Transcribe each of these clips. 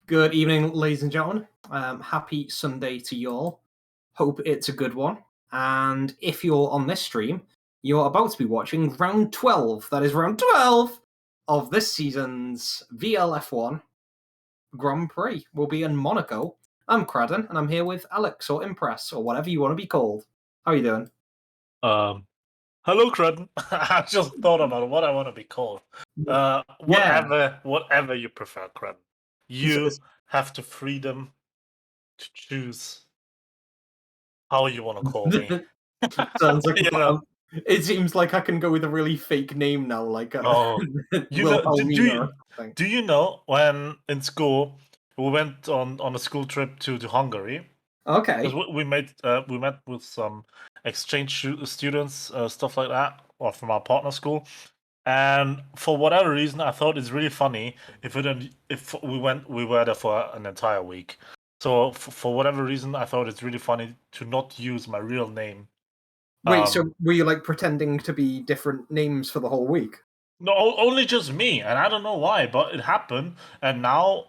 Good evening, ladies and gentlemen. Happy Sunday to you all. Hope it's a good one. And if you're on this stream, you're about to be watching round 12. That is round 12 of this season's VLF1 Grand Prix. We'll be in Monaco. I'm Cradden, and I'm here with Alex or Impress or whatever you want to be called. How are you doing? Hello, Crudden. I just thought about what I want to be called. Whatever you prefer, Crudden. You have the freedom to choose how you want to call me. Sounds like You know. it seems like I can go with a really fake name now, like Oh, Wilhelmina or something. do you know when in school we went on a school trip to Hungary? Okay. Because we met with some exchange students, stuff like that, or from our partner school. And for whatever reason, I thought it's really funny if we were there for an entire week. So for whatever reason, I thought it's really funny to not use my real name. Wait, so were you like pretending to be different names for the whole week? No, only just me, and I don't know why, but it happened. And now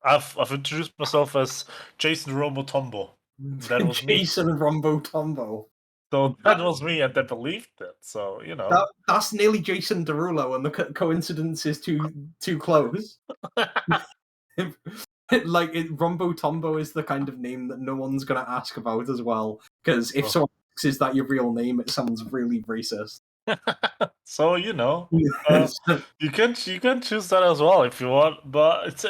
I've introduced myself as Jason Romotombo. That was me. Jason Rombo Tombo. So that was me, and they believed it. So that's nearly Jason Derulo, and the coincidence is too close. Rombo Tombo is the kind of name that no one's gonna ask about as well, because if someone asks is that your real name, it sounds really racist. So you can choose that as well if you want, but it's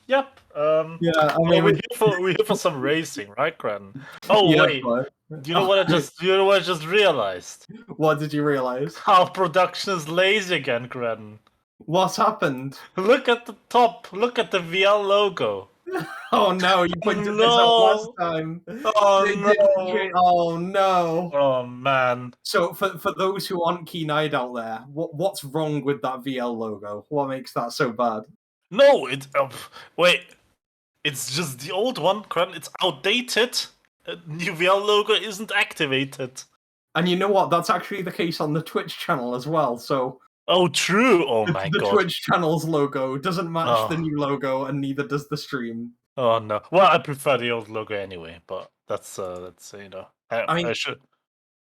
yep. Yeah, I mean, we're here for some racing, right, Gran? Oh yeah, wait, do you know what I just realized? What did you realize? Our production is lazy again, Gran. What happened? Look at the top. Look at the VL logo. Oh no! You pointed this out last time. Oh no! Oh no! Oh man! So for those who aren't keen-eyed out there, what's wrong with that VL logo? What makes that so bad? No, wait. It's just the old one, Cran. It's outdated. New VL logo isn't activated. And you know what? That's actually the case on the Twitch channel as well. So. Oh, true. Oh my god. The Twitch channel's logo doesn't match the new logo, and neither does the stream. Oh no. Well, I prefer the old logo anyway, but that's I should.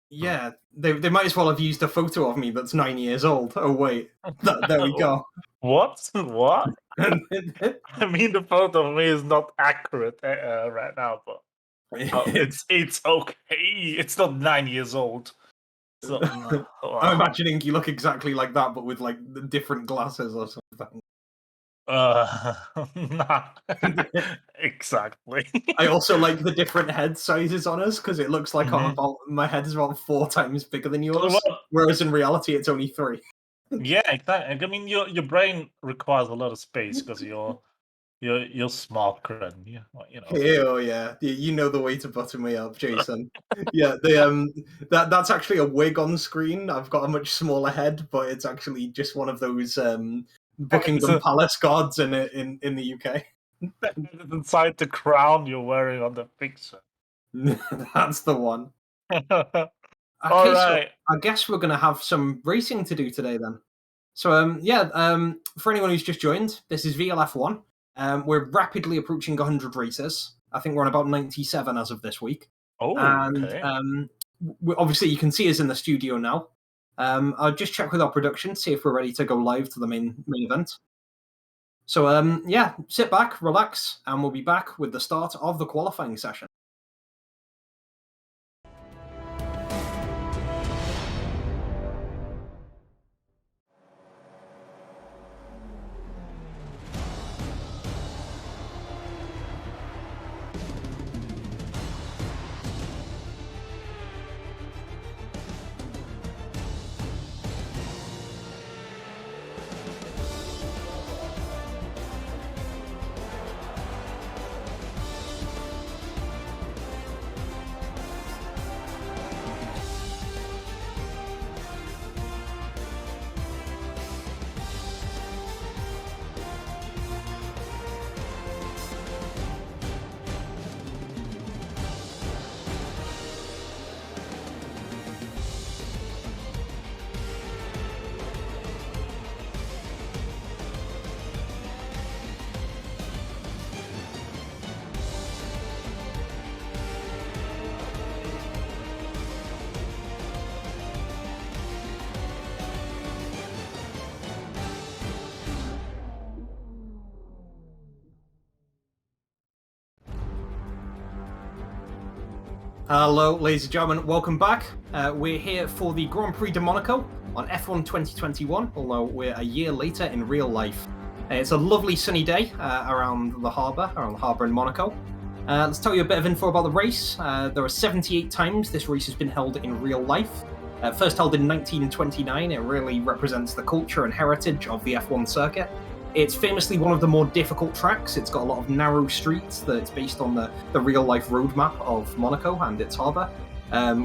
Yeah, they might as well have used a photo of me that's 9 years old. Oh wait, there we go. What? What? I mean, the photo of me is not accurate right now, but it's okay. It's not 9 years old. So, I'm imagining you look exactly like that, but with like different glasses or something. Nah. Exactly. I also like the different head sizes on us because it looks like my head is about 4 times bigger than yours, whereas in reality it's only 3. Yeah, exactly. I mean, your brain requires a lot of space because you're smart, and Oh yeah, you know the way to butter me up, Jason. Yeah, that's actually a wig on screen. I've got a much smaller head, but it's actually just one of those Buckingham Palace guards in the UK. Inside the crown you're wearing on the picture. That's the one. Okay, all right. So I guess we're gonna have some racing to do today then. So for anyone who's just joined, this is VLF1. We're rapidly approaching 100 races. I think we're on about 97 as of this week. Oh, and okay. Obviously you can see us in the studio now. I'll just check with our production, see if we're ready to go live to the main event. So sit back, relax, and we'll be back with the start of the qualifying session. Hello, ladies and gentlemen, welcome back. We're here for the Grand Prix de Monaco on F1 2021, although we're a year later in real life. It's a lovely sunny day around the harbour in Monaco. Let's tell you a bit of info about the race. There are 78 times this race has been held in real life. First held in 1929, it really represents the culture and heritage of the F1 circuit. It's famously one of the more difficult tracks. It's got a lot of narrow streets that's based on the real-life roadmap of Monaco and its harbour,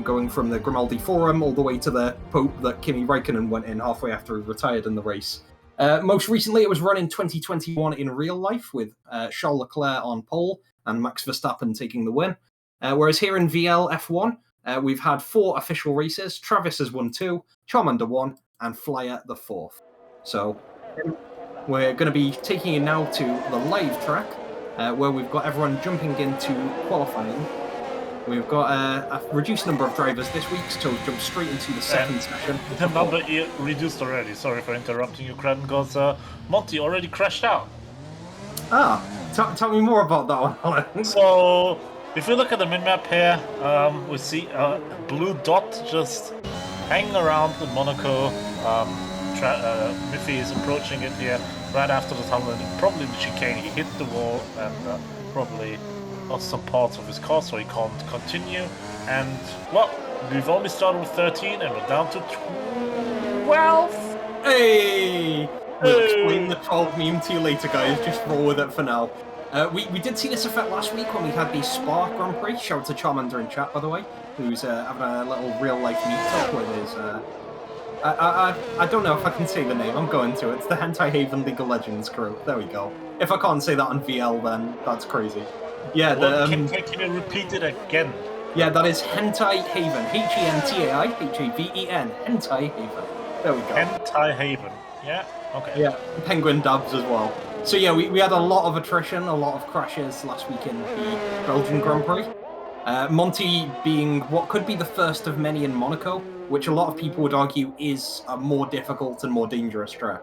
going from the Grimaldi Forum all the way to the Pope that Kimi Räikkönen went in halfway after he retired in the race. Most recently, it was run in 2021 in real life with Charles Leclerc on pole and Max Verstappen taking the win. Whereas here in VL F1, we've had 4 official races. Travis has won 2, Charmander 1, and Flyer the 4th. So we're going to be taking you now to the live track, where we've got everyone jumping into qualifying. We've got a reduced number of drivers this week, so we'll jump straight into the second session. The number reduced already. Sorry for interrupting you, Credden, because Monty already crashed out. Tell me more about that one, Alan. So, if you look at the min-map here, we see a blue dot just hanging around the Monaco. Miffy is approaching it here right after the tunnel, and probably the chicane. He hit the wall and probably lost some parts of his car, so he can't continue. And, well, we've only started with 13 and we're down to 12. Hey! We'll explain the 12 meme to you later, guys. Just roll with it for now. We did see this effect last week when we had the Spa Grand Prix. Shout out to Charmander in chat, by the way, who's having a little real-life meet-up with his... I don't know if I can say the name. I'm going to. It's the Hentai Haven League of Legends crew. There we go. If I can't say that on VL, then that's crazy. Yeah, can you repeat it again? Yeah, that is Hentai Haven. Hentai-Haven. Hentai Haven. There we go. Hentai Haven. Yeah? Okay. Yeah, Penguin dubs as well. So yeah, we had a lot of attrition, a lot of crashes last week in the Belgian Grand Prix. Monty being what could be the first of many in Monaco, which a lot of people would argue is a more difficult and more dangerous track.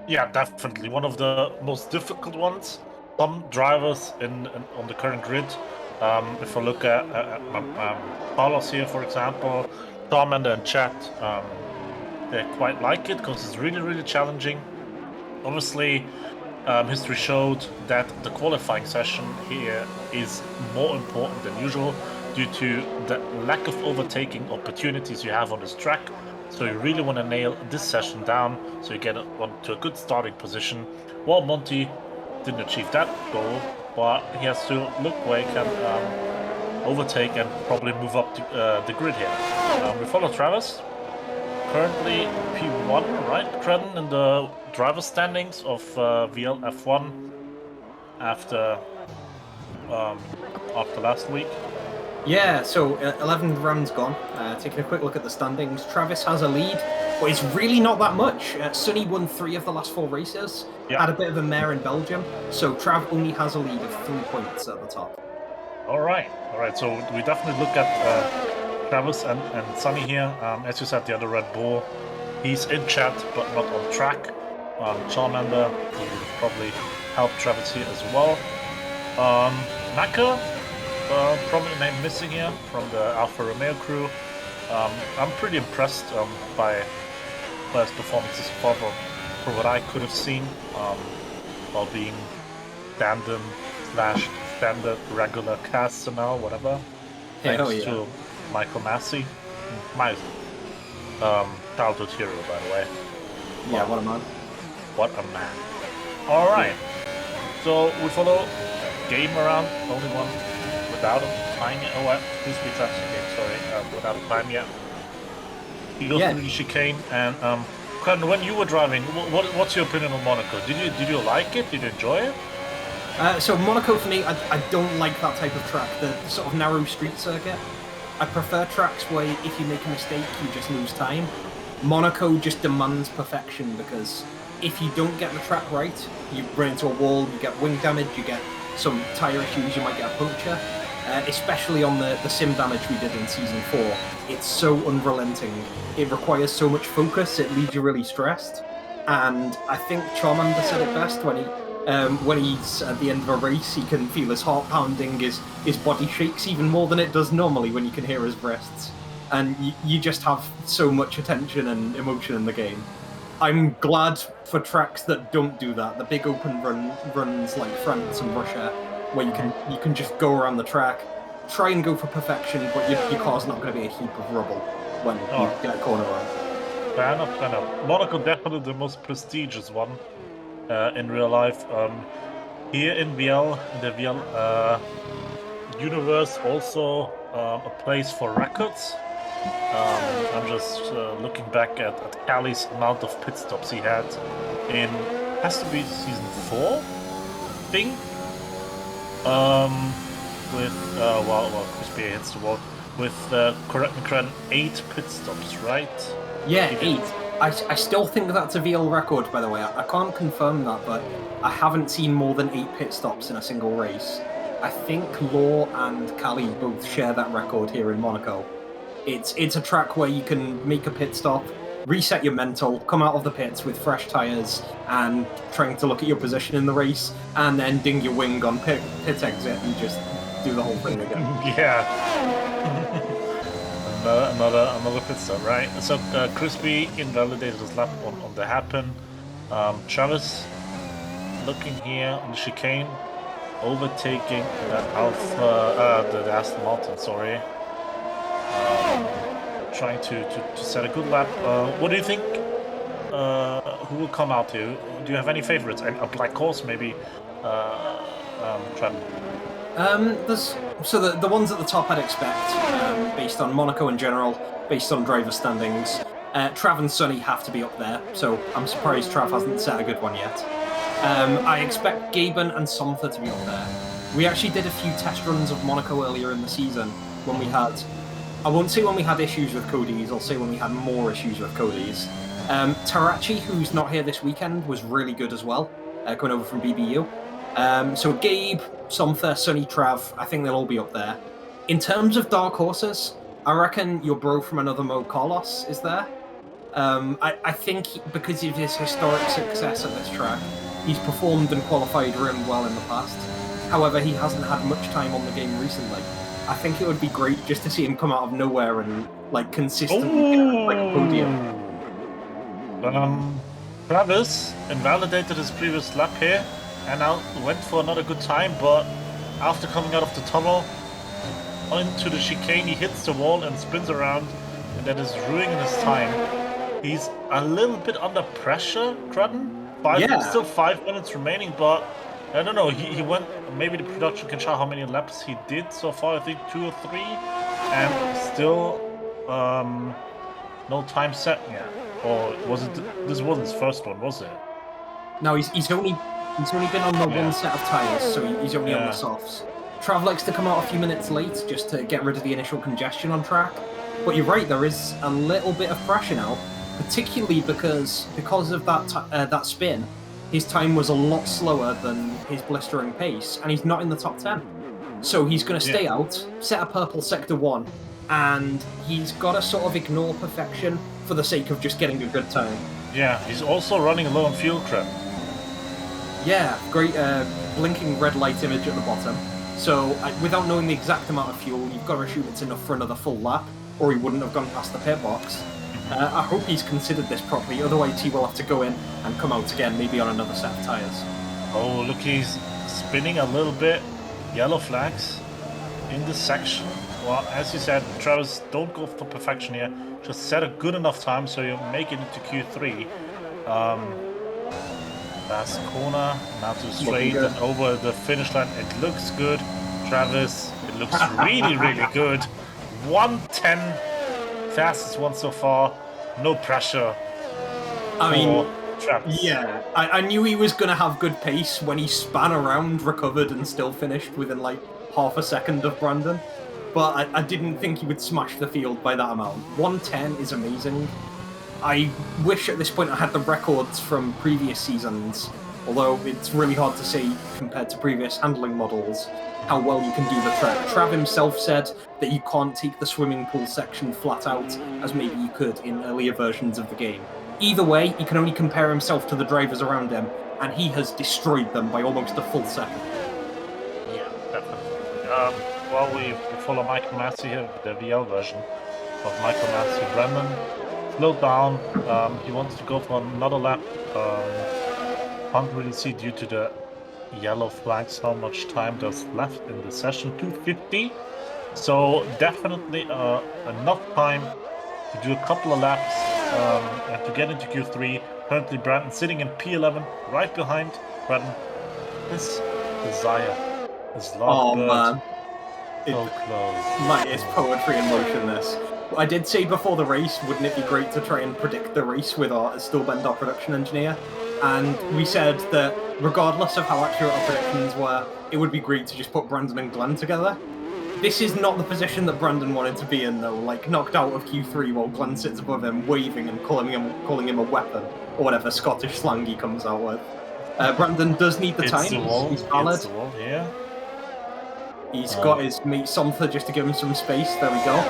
Yeah, definitely. One of the most difficult ones. Some drivers on the current grid, if I look at Carlos here, for example, Charmander and chat, they quite like it because it's really, really challenging. Obviously, history showed that the qualifying session here is more important than usual due to the lack of overtaking opportunities you have on this track. So you really want to nail this session down so you get onto a good starting position. While Monty didn't achieve that goal, but he has to look where he can overtake and probably move up the grid here. We follow Travis. Currently P1, right, Credden, in the driver standings of VL F1 after last week. Yeah, so 11 rounds gone. Taking a quick look at the standings, Travis has a lead, but it's really not that much. Sonny won 3 of the last 4 races, had a bit of a mare in Belgium, so Trav only has a lead of 3 points at the top. All right. So we definitely look at Travis and Sonny here. As you said, the other Red Bull, he's in chat but not on track. Charmander will probably help Travis here as well. Naka, prominent name missing here from the Alfa Romeo crew. I'm pretty impressed by his performances so far from what I could have seen while being standard regular caster, whatever. Thanks to Michael Massey, my childhood hero, by the way. Yeah, what a man. What a man. Alright, so we follow game around, only one without a time yet. Oh, this week's actually game, sorry, without a time yet. He goes through the chicane, and Credden, when you were driving, what's your opinion on Monaco? Did you like it? Did you enjoy it? So Monaco for me, I don't like that type of track, the sort of narrow street circuit. I prefer tracks where if you make a mistake, you just lose time. Monaco just demands perfection because if you don't get the track right, you run into a wall, you get wing damage, you get some tyre issues, you might get a puncture. Especially on the sim damage we did in Season 4. It's so unrelenting. It requires so much focus, it leaves you really stressed. And I think Charmander said it best when when he's at the end of a race, he can feel his heart pounding, his body shakes even more than it does normally when you can hear his wrists. And you just have so much attention and emotion in the game. I'm glad for tracks that don't do that. The big open runs like France and Russia, where you can just go around the track, try and go for perfection, but your car's not going to be a heap of rubble when you get a corner on. Fair enough. Monaco definitely the most prestigious one in real life. Here in VL, the VL universe, also a place for records. I'm just looking back at Cali's amount of pit stops he had in, has to be season 4, I think. With well, Crispy hits the wall with correct me, Cran, 8 pit stops, right? Yeah, 8. I still think that's a VL record, by the way. I can't confirm that, but I haven't seen more than 8 pit stops in a single race. I think Law and Cali both share that record here in Monaco. It's a track where you can make a pit stop, reset your mental, come out of the pits with fresh tyres and trying to look at your position in the race, and then ding your wing on pit exit and just do the whole thing again. Yeah. another pit stop, right? So Crispy invalidated his lap on the happen. Travis looking here on the chicane, overtaking that the Aston Martin, sorry. Trying to set a good lap. What do you think? Who will come out here? Do you have any favorites? A black horse, maybe? Trent. So the ones at the top I'd expect, based on Monaco in general, based on driver standings. Trav and Sonny have to be up there, so I'm surprised Trav hasn't set a good one yet. I expect Gaben and Somtha to be up there. We actually did a few test runs of Monaco earlier in the season when we had, I won't say when we had issues with Cody's, I'll say when we had more issues with Cody's. Tarachi, who's not here this weekend, was really good as well, coming over from BBU. So Gabe, Somtha, Sonny, Trav, I think they'll all be up there. In terms of dark horses, I reckon your bro from another mode, Carlos, is there. I think because of his historic success at this track, he's performed and qualified really well in the past. However, he hasn't had much time on the game recently. I think it would be great just to see him come out of nowhere and like consistently get like a podium. Travis invalidated his previous lap here and now went for another good time, but after coming out of the tunnel into the chicane, he hits the wall and spins around, and that is ruining his time. He's a little bit under pressure, Crudden. Still 5 minutes remaining, but I don't know, he went, maybe the production can show how many laps he did so far, I think 2 or 3, and still no time set yet. Or was it, this wasn't his first one, was it? No, he's only been on the one set of tyres, so he's only on the softs. Trav likes to come out a few minutes late just to get rid of the initial congestion on track. But you're right, there is a little bit of pressure now, particularly because of that spin. His time was a lot slower than his blistering pace, and he's not in the top 10. So he's going to stay out, set a purple sector 1, and he's got to sort of ignore perfection for the sake of just getting a good time. Yeah, he's also running low on fuel crap. Yeah, great blinking red light image at the bottom. So without knowing the exact amount of fuel, you've got to assume it's enough for another full lap, or he wouldn't have gone past the pit box. I hope he's considered this properly, otherwise he will have to go in and come out again, maybe on another set of tyres. Oh, look, he's spinning a little bit. Yellow flags in this section. Well, as you said, Travis, don't go for perfection here. Just set a good enough time so you make it into Q3. Last corner, now to straight and over the finish line. It looks good. Travis, it looks really, really good. 110, fastest one so far. No pressure. I mean, Travis. Yeah, I knew he was going to have good pace when he span around, recovered, and still finished within like half a second of Brandon. But I didn't think he would smash the field by that amount. 110 is amazing. I wish at this point I had the records from previous seasons, although it's really hard to say compared to previous handling models how well you can do the track. Trav himself said that you can't take the swimming pool section flat out as maybe you could in earlier versions of the game. Either way, he can only compare himself to the drivers around him, and he has destroyed them by almost a full second. Yeah, definitely. Well, we follow Michael Massey here, the VL version of Michael Massey. Brandon slowed down. He wants to go for another lap. Can't really see due to the yellow flags how much time there's left in the session. 2:50. So definitely enough time to do a couple of laps and to get into Q3. Currently Brandon sitting in P11 right behind Brandon. His desire, his lovebird. Man. So close. Man, it's poetry in motion, this. I did say before the race, wouldn't it be great to try and predict the race with our Stillbend, our production engineer? And we said that regardless of how accurate our predictions were, it would be great to just put Brandon and Glenn together. This is not the position that Brandon wanted to be in, though, like knocked out of Q3 while Glenn sits above him, waving and calling him a weapon, or whatever Scottish slang he comes out with. Brandon does need the time. He's valid. It's the wall, yeah. He's got his mate Somther just to give him some space. There we go.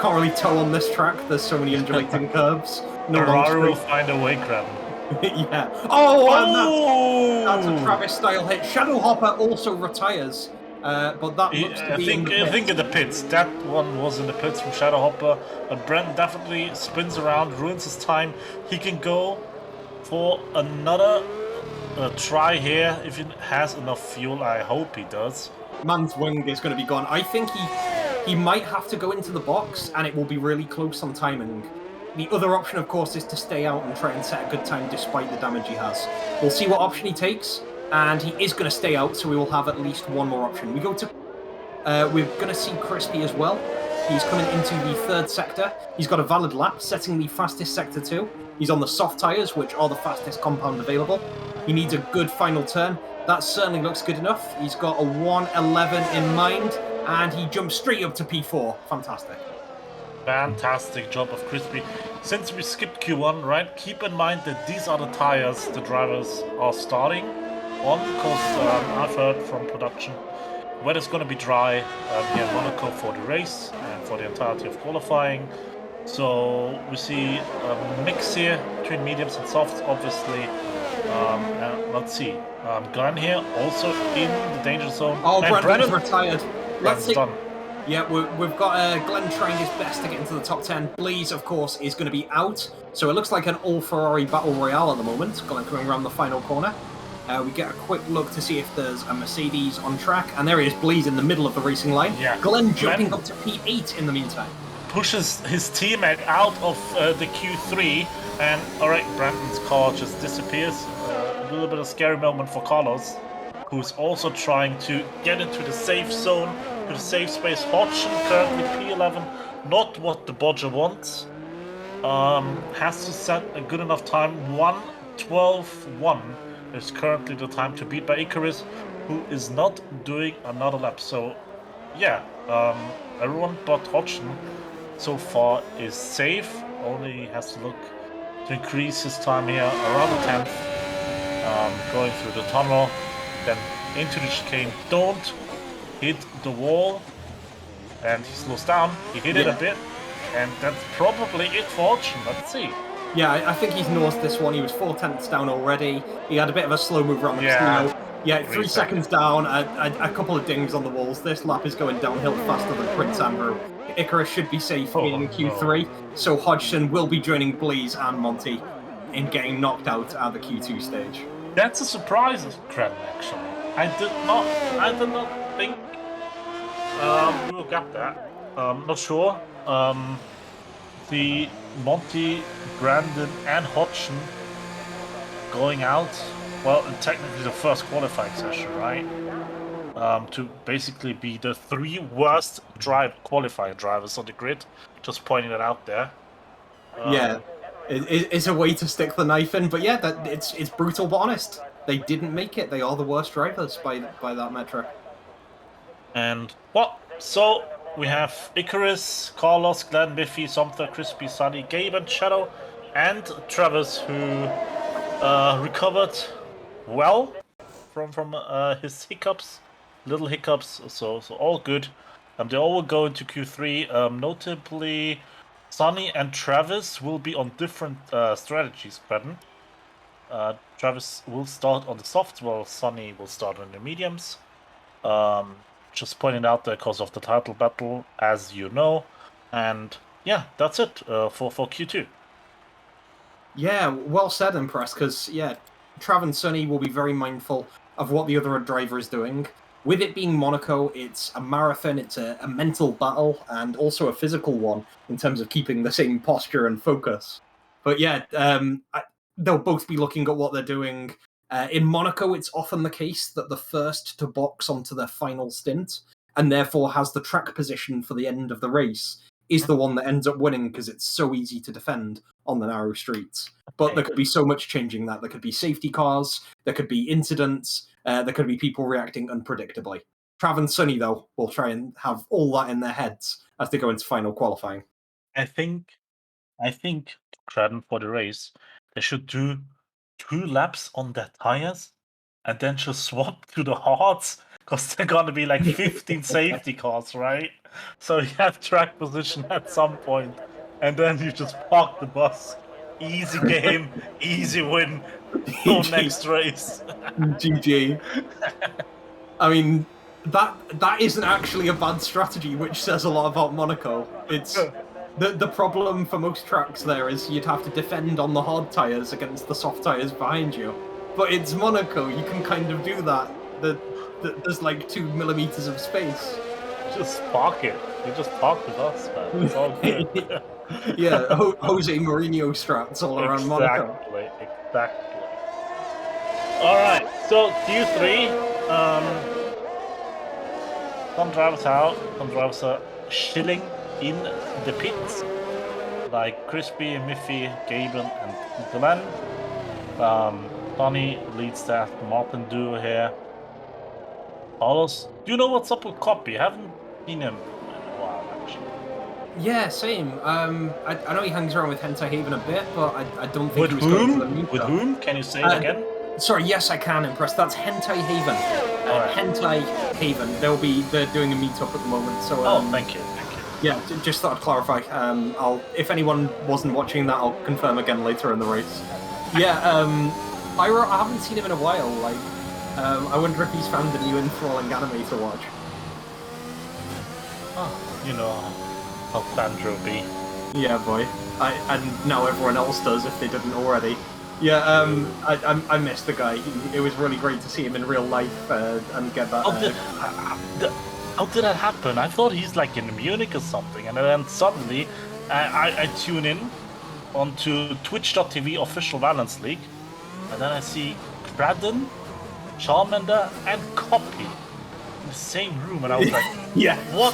Can't really tow on this track. There's so many undulating curves. No Ferrari will find a way, Crabben. Yeah. Oh, and that's a Travis style hit. Shadow Hopper also retires. But that looks to be I think in the pits. That one was in the pits from Shadow Hopper. But Brent definitely spins around, ruins his time. He can go for another try here if he has enough fuel. I hope he does. Man's wing is going to be gone. I think he might have to go into the box, and it will be really close on timing. The other option, of course, is to stay out and try and set a good time despite the damage he has. We'll see what option he takes. And he is going to stay out, so we will have at least one more option. We go to... we're going to see Crispy as well. He's coming into the third sector. He's got a valid lap, setting the fastest sector 2. He's on the soft tyres, which are the fastest compound available. He needs a good final turn. That certainly looks good enough. He's got a 1:11 in mind, and he jumps straight up to P4. Fantastic. Fantastic job of Crispy. Since we skipped Q1, right, keep in mind that these are the tyres the drivers are starting on, because I've heard from production weather's going to be dry here in Monaco for the race and for the entirety of qualifying. So we see a mix here between mediums and softs, obviously. And let's see. Glenn here also in the danger zone. Oh, Brandon's retired. Let's see. Done. Yeah, we've got Glenn trying his best to get into the top 10. Blaze, of course, is going to be out. So it looks like an all-Ferrari battle royale at the moment. Glenn coming around the final corner. We get a quick look to see if there's a Mercedes on track. And there he is, Blaze in the middle of the racing line. Yeah. Glenn jumping up to P8 in the meantime. Pushes his teammate out of the Q3. And, alright, Brandon's car just disappears. A little bit of a scary moment for Carlos, who's also trying to get into the safe zone, to the safe space. Hodgson currently P11, not what the Bodger wants. Has to set a good enough time. 1:12.1 is currently the time to beat by Icarus, who is not doing another lap. So, yeah, everyone but Hodgson so far is safe. Only has to look to increase his time here around the 10th. Going through the tunnel, then into the chicane. Don't hit the wall, and he slows down. He hit it a bit, and that's probably it for Hodgson. Let's see. Yeah, I think he's nosed this one. He was 4/10 down already. He had a bit of a slow move around the casino. Yeah, 3 seconds down, a couple of dings on the walls. This lap is going downhill faster than Prince Andrew. Icarus should be safe in Q3, so Hodgson will be joining Blaze and Monty in getting knocked out at the Q2 stage. That's a surprise, Krem, actually. I did not think we will get that. Not sure. The Monty, Brandon, and Hodgson going out. Well, technically the first qualifying session, right? To basically be the 3 worst qualifying drivers on the grid. Just pointing it out there. Yeah, it's a way to stick the knife in, but yeah, it's brutal but honest. They didn't make it. They are the worst drivers by that metric. And well, so we have Icarus, Carlos, Glenn, Biffy, Somther, Crispy, Sunny, Gabe, and Shadow, and Travis, who recovered well from his hiccups, little hiccups. So all good. They all will go into Q3. Notably, Sunny and Travis will be on different strategies, Brandon. Travis will start on the softs, while Sonny will start on the mediums. Just pointing out there because of the title battle, as you know. And yeah, that's it for Q2. Yeah, well said, Impress, because, yeah, Trav and Sonny will be very mindful of what the other driver is doing. With it being Monaco, it's a marathon, it's a mental battle, and also a physical one in terms of keeping the same posture and focus. But yeah, they'll both be looking at what they're doing. In Monaco, it's often the case that the first to box onto their final stint, and therefore has the track position for the end of the race, is the one that ends up winning because it's so easy to defend on the narrow streets. But there could be so much changing that. There could be safety cars, there could be incidents, there could be people reacting unpredictably. Trav and Sonny, though, will try and have all that in their heads as they go into final qualifying. I think credit for the race, they should do 2 laps on their tires and then just swap to the hards, because they're gonna be like 15 safety cars, right? So you have track position at some point, and then you just park the bus. Easy game, easy win. Go next race. GG. I mean, that isn't actually a bad strategy, which says a lot about Monaco. It's the problem for most tracks there is you'd have to defend on the hard tires against the soft tires behind you. But it's Monaco, you can kind of do that. There's like 2 millimeters of space. Just park it. You just park the bus, man. It's all good. Yeah, Jose Mourinho strats all around Monaco. Exactly. All right, so Q3. Some drivers out, some drivers are chilling in the pits, like Crispy, Miffy, Gaben, and Glenn. Tony leads the Aston Martin duo here. Carlos, do you know what's up with Copy? I haven't seen him in a while, actually. Yeah, same. I know he hangs around with Hentai Haven a bit, but I don't think With he was going to the whom? meetup. With whom? Can you say it again? Sorry, yes, I can, Impress. That's Hentai Haven. Alright. Hentai Haven. They're doing a meetup at the moment. So Thank you. yeah, just thought I'd clarify. If anyone wasn't watching that, I'll confirm again later in the race. Yeah, Pyro, I haven't seen him in a while. Like, I wonder if he's found a new enthralling anime to watch. Oh, you know how Sandro be. Yeah, boy. And now everyone else does if they didn't already. Yeah, I missed the guy. It was really great to see him in real life and get that. How did that happen? I thought he's like in Munich or something, and then suddenly I tune in onto Twitch.tv official Valence League, and then I see Braden, Charmander, and Copy in the same room, and I was like, yeah, what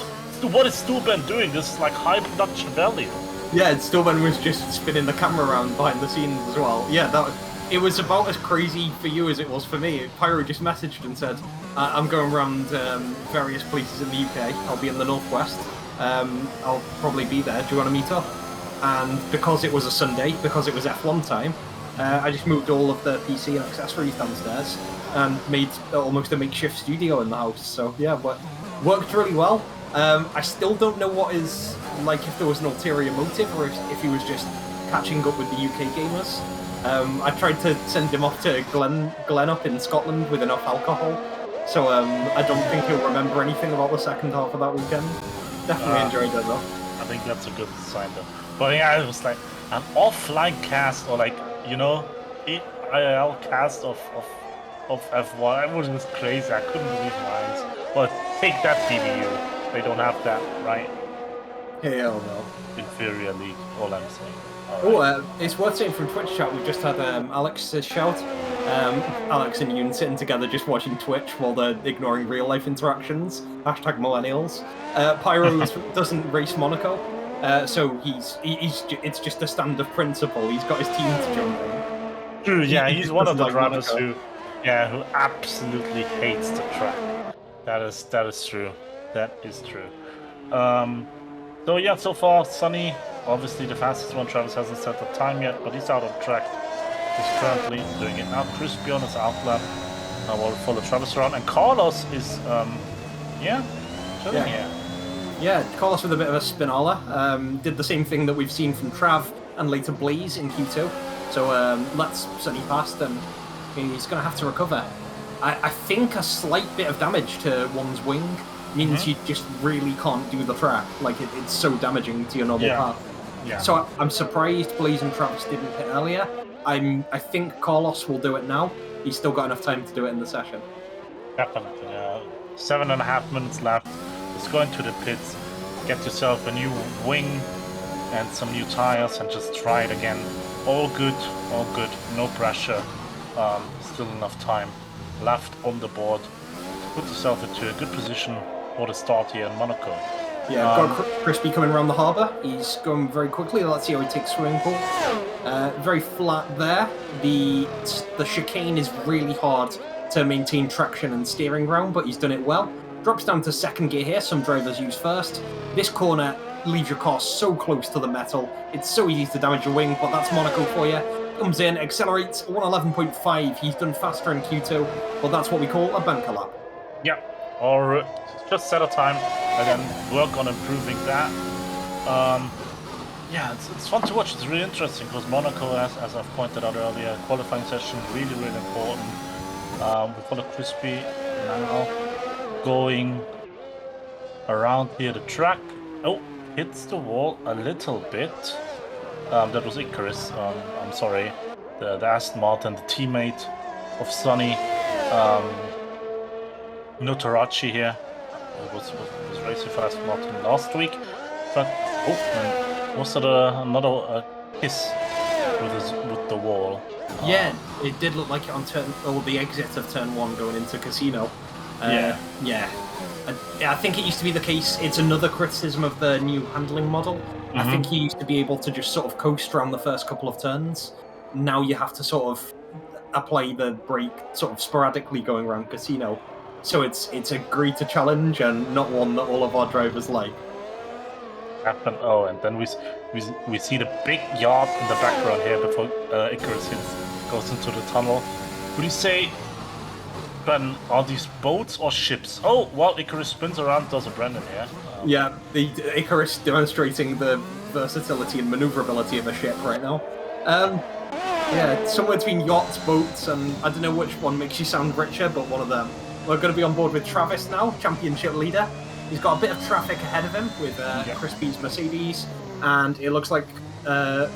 is Stuben doing? This is like high production value. Yeah, Stillman was just spinning the camera around behind the scenes as well. Yeah, it was about as crazy for you as it was for me. Pyro just messaged and said, I'm going around various places in the UK. I'll be in the Northwest. I'll probably be there. Do you want to meet up? And because it was a Sunday, because it was F1 time, I just moved all of the PC and accessories downstairs and made almost a makeshift studio in the house. So yeah, worked really well. I still don't know what is, like, if there was an ulterior motive or if he was just catching up with the UK gamers. I tried to send him off to Glen up in Scotland with enough alcohol, so I don't think he'll remember anything about the second half of that weekend. Definitely enjoyed it though. I think that's a good sign though. But yeah, it was like an offline cast, or like, you know, IRL cast of F1. It was just crazy. I couldn't believe my eyes. But take that, TVU. They don't have that, right? Hell no. Inferior league, all I'm saying. Right. Oh, it's worth saying from Twitch chat, we've just had Alex's shout. Alex and Yoon sitting together just watching Twitch while they're ignoring real life interactions. Hashtag millennials. Pyro doesn't race Monaco, so it's just a standard principle. He's got his team to jump in. True, yeah, he's one of the drivers who absolutely hates the track. That is true. That is true. So yeah, so far, Sonny, obviously the fastest one. Travis hasn't set the time yet, but he's out of track. He's currently doing it now. Crispy on his outlap. Now we'll follow Travis around. And Carlos is, chilling here. Yeah, Carlos with a bit of a spinala. Did the same thing that we've seen from Trav and later Blaze in Q2. So let's Sunny past, and he's going to have to recover. I think a slight bit of damage to one's wing means you just really can't do the track. Like, it's so damaging to your normal path. Yeah. So I'm surprised Blaze and Travis didn't hit earlier. I think Carlos will do it now. He's still got enough time to do it in the session. Definitely. 7.5 minutes left. Just go into the pits, get yourself a new wing and some new tires, and just try it again. All good, no pressure. Still enough time left on the board. Put yourself into a good position for the start here in Monaco. Yeah, got Crispy coming around the harbour. He's going very quickly. Let's see how he takes swimming pool. Very flat there. The chicane is really hard to maintain traction and steering round, but he's done it well. Drops down to second gear here. Some drivers use first. This corner leaves your car so close to the metal. It's so easy to damage your wing, but that's Monaco for you. Comes in, accelerates 111.5. He's done faster in Q2, but that's what we call a bunker lap. Yeah, or just set a time and then work on improving that. Yeah, it's fun to watch. It's really interesting because Monaco, as I've pointed out earlier, qualifying session really important. We follow Crispy now going around here the track. Oh, hits the wall a little bit. That was Icarus. I'm sorry, the Aston Martin, the teammate of Sonny. Notarachi here was racing for Aston Martin last week, but was that another kiss with the wall? Yeah, it did look like it on the exit of turn 1 going into Casino. Yeah. I think it used to be the case. It's another criticism of the new handling model. I think you used to be able to just sort of coast around the first couple of turns. Now you have to sort of apply the brake sort of sporadically going around Casino. So it's a greater challenge and not one that all of our drivers like. Oh, and then we see the big yard in the background here before Icarus goes into the tunnel. Would you say, Ben, are these boats or ships? Oh, while Icarus spins around, does a Brendan here. Yeah, the Icarus demonstrating the versatility and maneuverability of a ship right now. Yeah, somewhere between yachts, boats, and I don't know which one makes you sound richer, but one of them. We're going to be on board with Travis now, championship leader. He's got a bit of traffic ahead of him with Crispy's Mercedes, and it looks like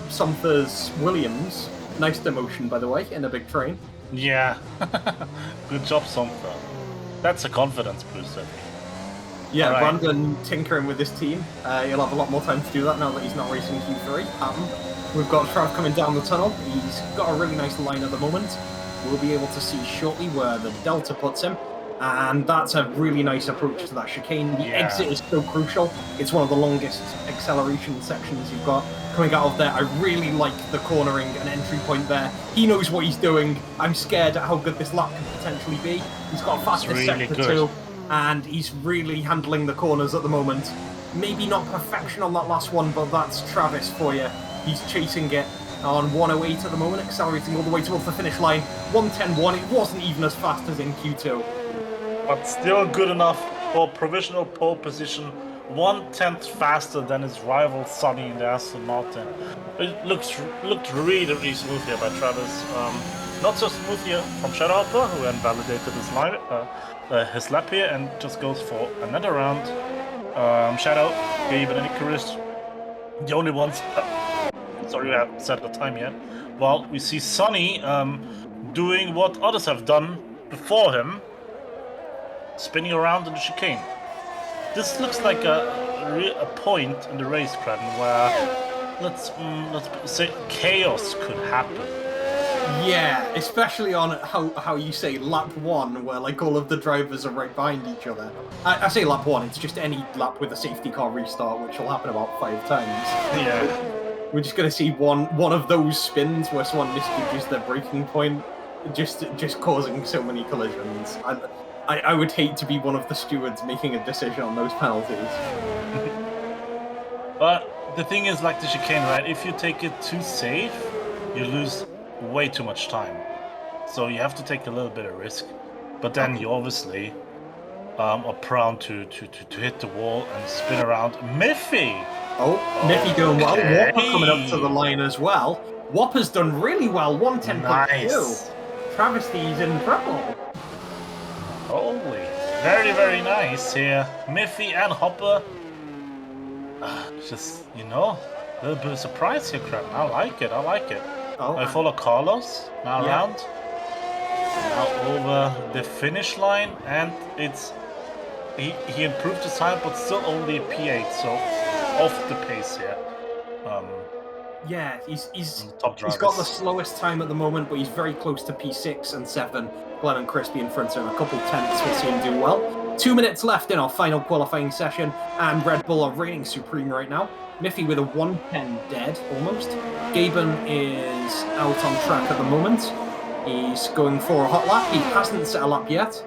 Somther's Williams. Nice demotion, by the way, in a big train. Yeah, good job, Somther. That's a confidence booster. Yeah, right. Brandon tinkering with his team. He'll have a lot more time to do that now that he's not racing Q3. We've got Trav coming down the tunnel. He's got a really nice line at the moment. We'll be able to see shortly where the Delta puts him. And that's a really nice approach to that chicane. The exit is so crucial. It's one of the longest acceleration sections you've got coming out of there. I really like the cornering and entry point there. He knows what he's doing. I'm scared at how good this lap could potentially be. He's got fastest really sector too, and he's really handling the corners at the moment. Maybe not perfection on that last one, but that's Travis for you. He's chasing it on 108 at the moment, accelerating all the way towards the finish line. 110.1, it wasn't even as fast as in Q2. But still good enough for provisional pole position, 1/10 faster than his rival Sonny in the Aston Martin. It looked really smooth here by Travis. Not so smooth here from Shadowhopper, who then validated his lap here and just goes for another round. Shadow, Gabe and Icarus, the only ones. Sorry, I haven't set the time yet. Well, we see Sonny doing what others have done before him. Spinning around in the chicane. This looks like a point in the race, Cradden, where let's say chaos could happen. Yeah, especially on how you say lap 1, where like all of the drivers are right behind each other. I say lap 1, it's just any lap with a safety car restart, which will happen about 5 times. Yeah. We're just going to see one of those spins where someone misjudges their braking point, just causing so many collisions. I would hate to be one of the stewards making a decision on those penalties. But the thing is, like the chicane, right? If you take it too safe, you lose way too much time. So you have to take a little bit of risk. But then you obviously are prone to hit the wall and spin around. Miffy! Oh, Miffy doing well. Walker coming up to the line as well. Whopper's done really well, 110.2. Nice. Travesty's in trouble. Holy, very, very nice here. Miffy and Hopper. Just, a little bit of surprise here, Crab. I like it. Oh, I follow Carlos now around. Now over the finish line, and it's he improved his time, but still only a P8, so off the pace here. Yeah, he's top got the slowest time at the moment, but he's very close to P6 and 7. Glenn and Crispy in front of him. A couple tenths will see him do well. 2 minutes left in our final qualifying session, and Red Bull are reigning supreme right now. Miffy with a 110 dead, almost. Gaben is out on track at the moment. He's going for a hot lap. He hasn't set a lap yet.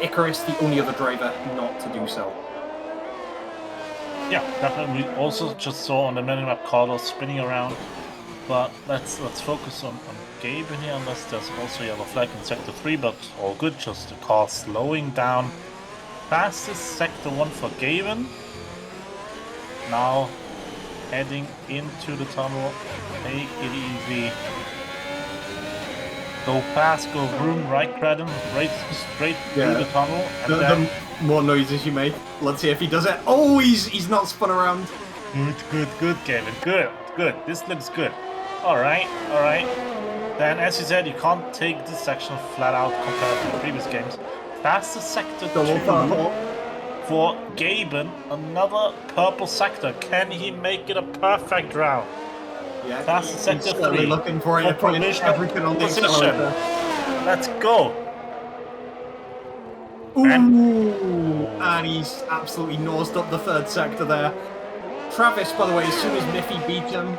Icarus, the only other driver not to do so. Yeah, definitely. We also just saw on the minimap Carlos spinning around. But let's focus on Gaben here, unless there's also yellow flag in Sector 3, but all good, just the car slowing down. Fastest Sector 1 for Gaben. Now heading into the tunnel. Take it easy. Go fast, go room, right Credden, right straight through the tunnel. And the more noises you make. Let's see if he does it. Oh, he's not spun around. Good, Gaben. Good. This looks good. All right. Then, as you said, you can't take this section flat out compared to the previous games. Fastest sector 2 for Gaben. Another purple sector. Can he make it a perfect round? Yeah, fastest sector 3. Looking for it. Putting everything on the accelerator. Let's go. Ooh, and he's absolutely nosed up the third sector there. Travis, by the way, as soon as Miffy beat him,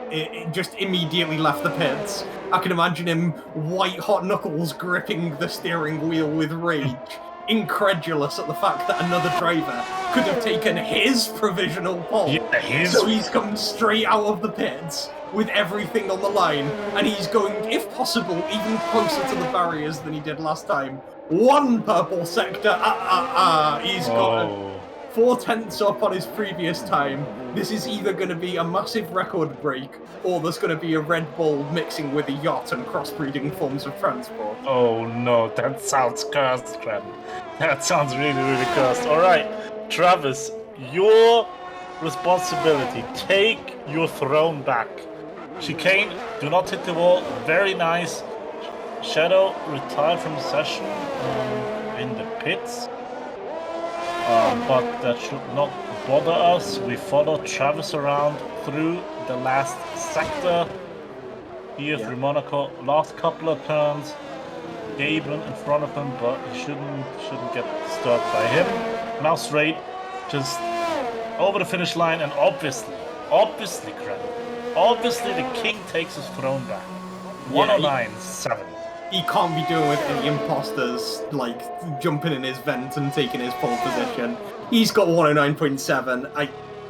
it just immediately left the pits. I can imagine him white hot knuckles gripping the steering wheel with rage, incredulous at the fact that another driver could have taken his provisional pole. Yeah, so he's come straight out of the pits with everything on the line, and he's going, if possible, even closer to the barriers than he did last time. One purple sector, he's got 4 tenths up on his previous time. This is either going to be a massive record break, or there's going to be a Red Bull mixing with a yacht and crossbreeding forms of transport. Oh no, that sounds cursed, Trent. That sounds really, really cursed. Alright, Travis, your responsibility. Take your throne back. Chicane, do not hit the wall. Very nice. Shadow retired from the session in the pits. But that should not bother us. We follow Travis around through the last sector here through Monaco. Last couple of turns, Gaben in front of him, but he shouldn't get disturbed by him. Now straight, just over the finish line, and obviously, the king takes his throne back. 109.7. He can't be doing with any imposters, like, jumping in his vent and taking his pole position. He's got 109.7.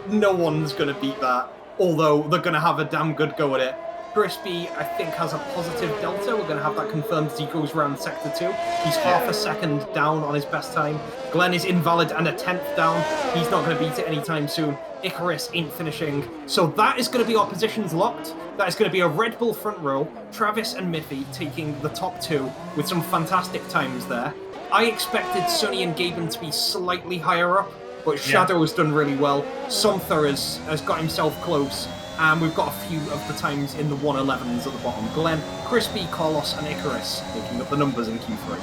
No one's going to beat that, although they're going to have a damn good go at it. Crispy, I think, has a positive delta. We're going to have that confirmed as he goes around Sector 2. He's half a second down on his best time. Glenn is invalid and a 10th down. He's not going to beat it anytime soon. Icarus ain't finishing. So that is going to be our positions locked. That is going to be a Red Bull front row. Travis and Miffy taking the top 2 with some fantastic times there. I expected Sonny and Gaben to be slightly higher up, but Shadow has done really well. Somther has got himself close. And we've got a few of the times in the 111s at the bottom. Glenn, Crispy, Carlos, and Icarus making up the numbers in Q3.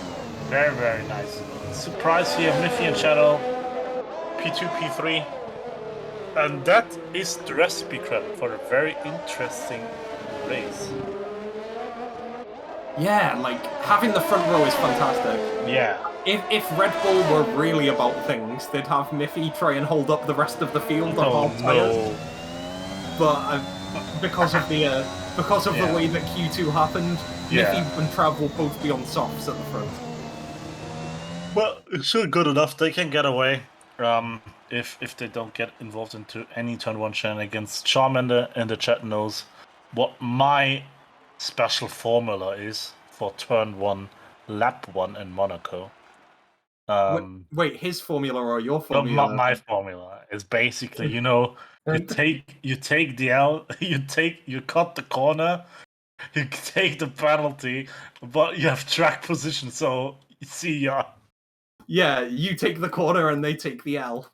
Very, very nice. Surprise here, Miffy and Shadow. P2, P3. And that is the recipe credit for a very interesting race. Yeah, like, having the front row is fantastic. Yeah. If Red Bull were really about things, they'd have Miffy try and hold up the rest of the field on hard tires. But because of the way that Q2 happened, Miffy and Trav will both be on softs at the front. Well, it's still good enough. They can get away if they don't get involved into any turn 1 shenanigans. Charmander in the chat knows what my special formula is for turn 1, lap 1 in Monaco. Wait, his formula or your No, formula? my formula is basically, you take the L, you cut the corner, you take the penalty, but you have track position, so see ya. Yeah, you take the corner and they take the L.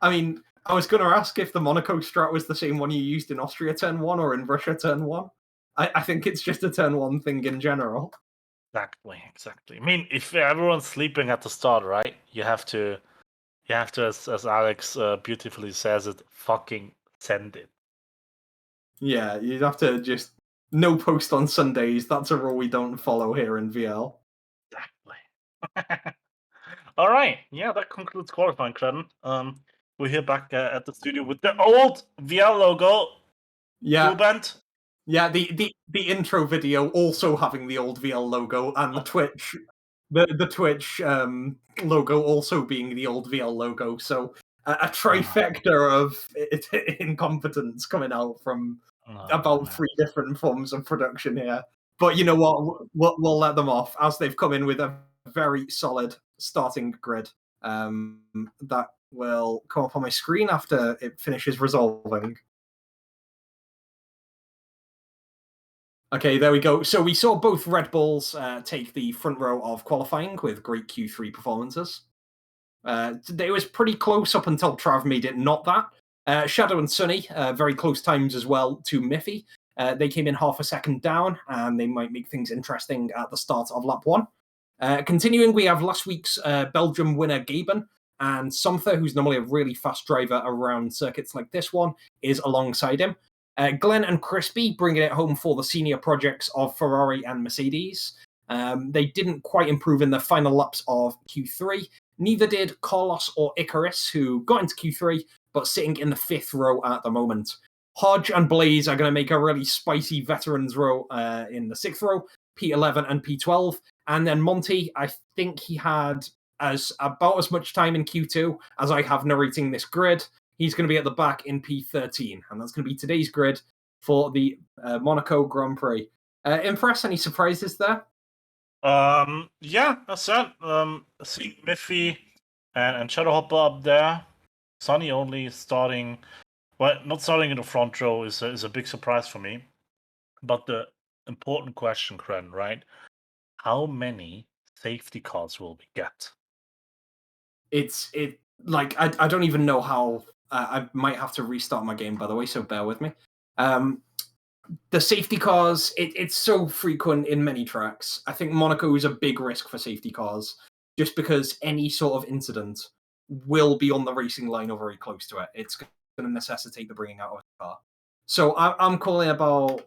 I mean, I was going to ask if the Monaco strat was the same one you used in Austria turn 1 or in Russia turn 1. I think it's just a turn 1 thing in general. Exactly. I mean, if everyone's sleeping at the start, right? You have to, as Alex beautifully says it, fucking send it. Yeah, you'd have to just no post on Sundays. That's a rule we don't follow here in VL. Exactly. All right. Yeah, that concludes qualifying, Credden. We're here back at the studio with the old VL logo. Yeah, Full band. yeah. The intro video also having the old VL logo and the Twitch, the Twitch logo also being the old VL logo. So a trifecta of incompetence coming out from about 3 different forms of production here. But you know what? We'll let them off as they've come in with a very solid starting grid that will come up on my screen after it finishes resolving. Okay, there we go. So we saw both Red Bulls take the front row of qualifying with great Q3 performances. It was pretty close up until Trav made it not that. Shadow and Sunny, very close times as well to Miffy. They came in half a second down, and they might make things interesting at the start of lap 1. Continuing, we have last week's Belgium winner, Gaben, and Somther, who's normally a really fast driver around circuits like this one, is alongside him. Glenn and Crispy bringing it home for the senior projects of Ferrari and Mercedes. They didn't quite improve in the final laps of Q3. Neither did Carlos or Icarus, who got into Q3, but sitting in the 5th row at the moment. Hodge and Blaze are going to make a really spicy veterans row in the 6th row, P11 and P12. And then Monty, I think he had about as much time in Q2 as I have narrating this grid. He's going to be at the back in P13, and that's going to be today's grid for the Monaco Grand Prix. Impress, any surprises there? Yeah, that's it. Seeing Miffy and Shadowhopper up there. Sunny only starting, well, not starting in the front row is a big surprise for me. But the important question, Kren, right? How many safety cars will we get? I don't even know how. I might have to restart my game, by the way, so bear with me. The safety cars, it's so frequent in many tracks. I think Monaco is a big risk for safety cars, just because any sort of incident will be on the racing line or very close to it. It's going to necessitate the bringing out of a car. So I'm calling about,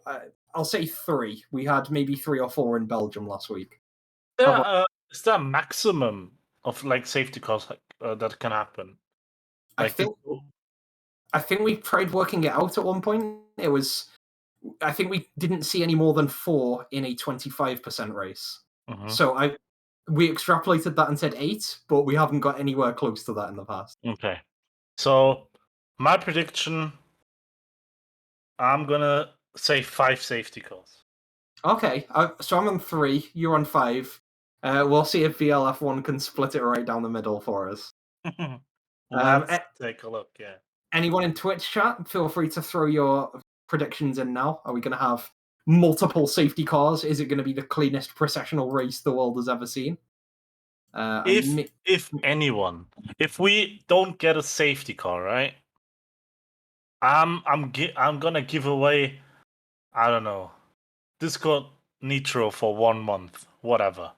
I'll say 3. We had maybe 3 or 4 in Belgium last week. Is there a maximum of like safety cars that can happen? Like, I think we tried working it out at one point. I think we didn't see any more than 4 in a 25% race. Mm-hmm. So we extrapolated that and said 8, but we haven't got anywhere close to that in the past. Okay. So my prediction, I'm gonna say 5 safety cars. Okay, so I'm on 3, you're on 5. We'll see if VLF1 can split it right down the middle for us. Let's take a look, yeah. Anyone in Twitch chat, feel free to throw your predictions in now. Are we going to have multiple safety cars? Is it going to be the cleanest processional race the world has ever seen? If anyone, if we don't get a safety car, right? I'm gonna give away, I don't know, Discord Nitro for 1 month, whatever.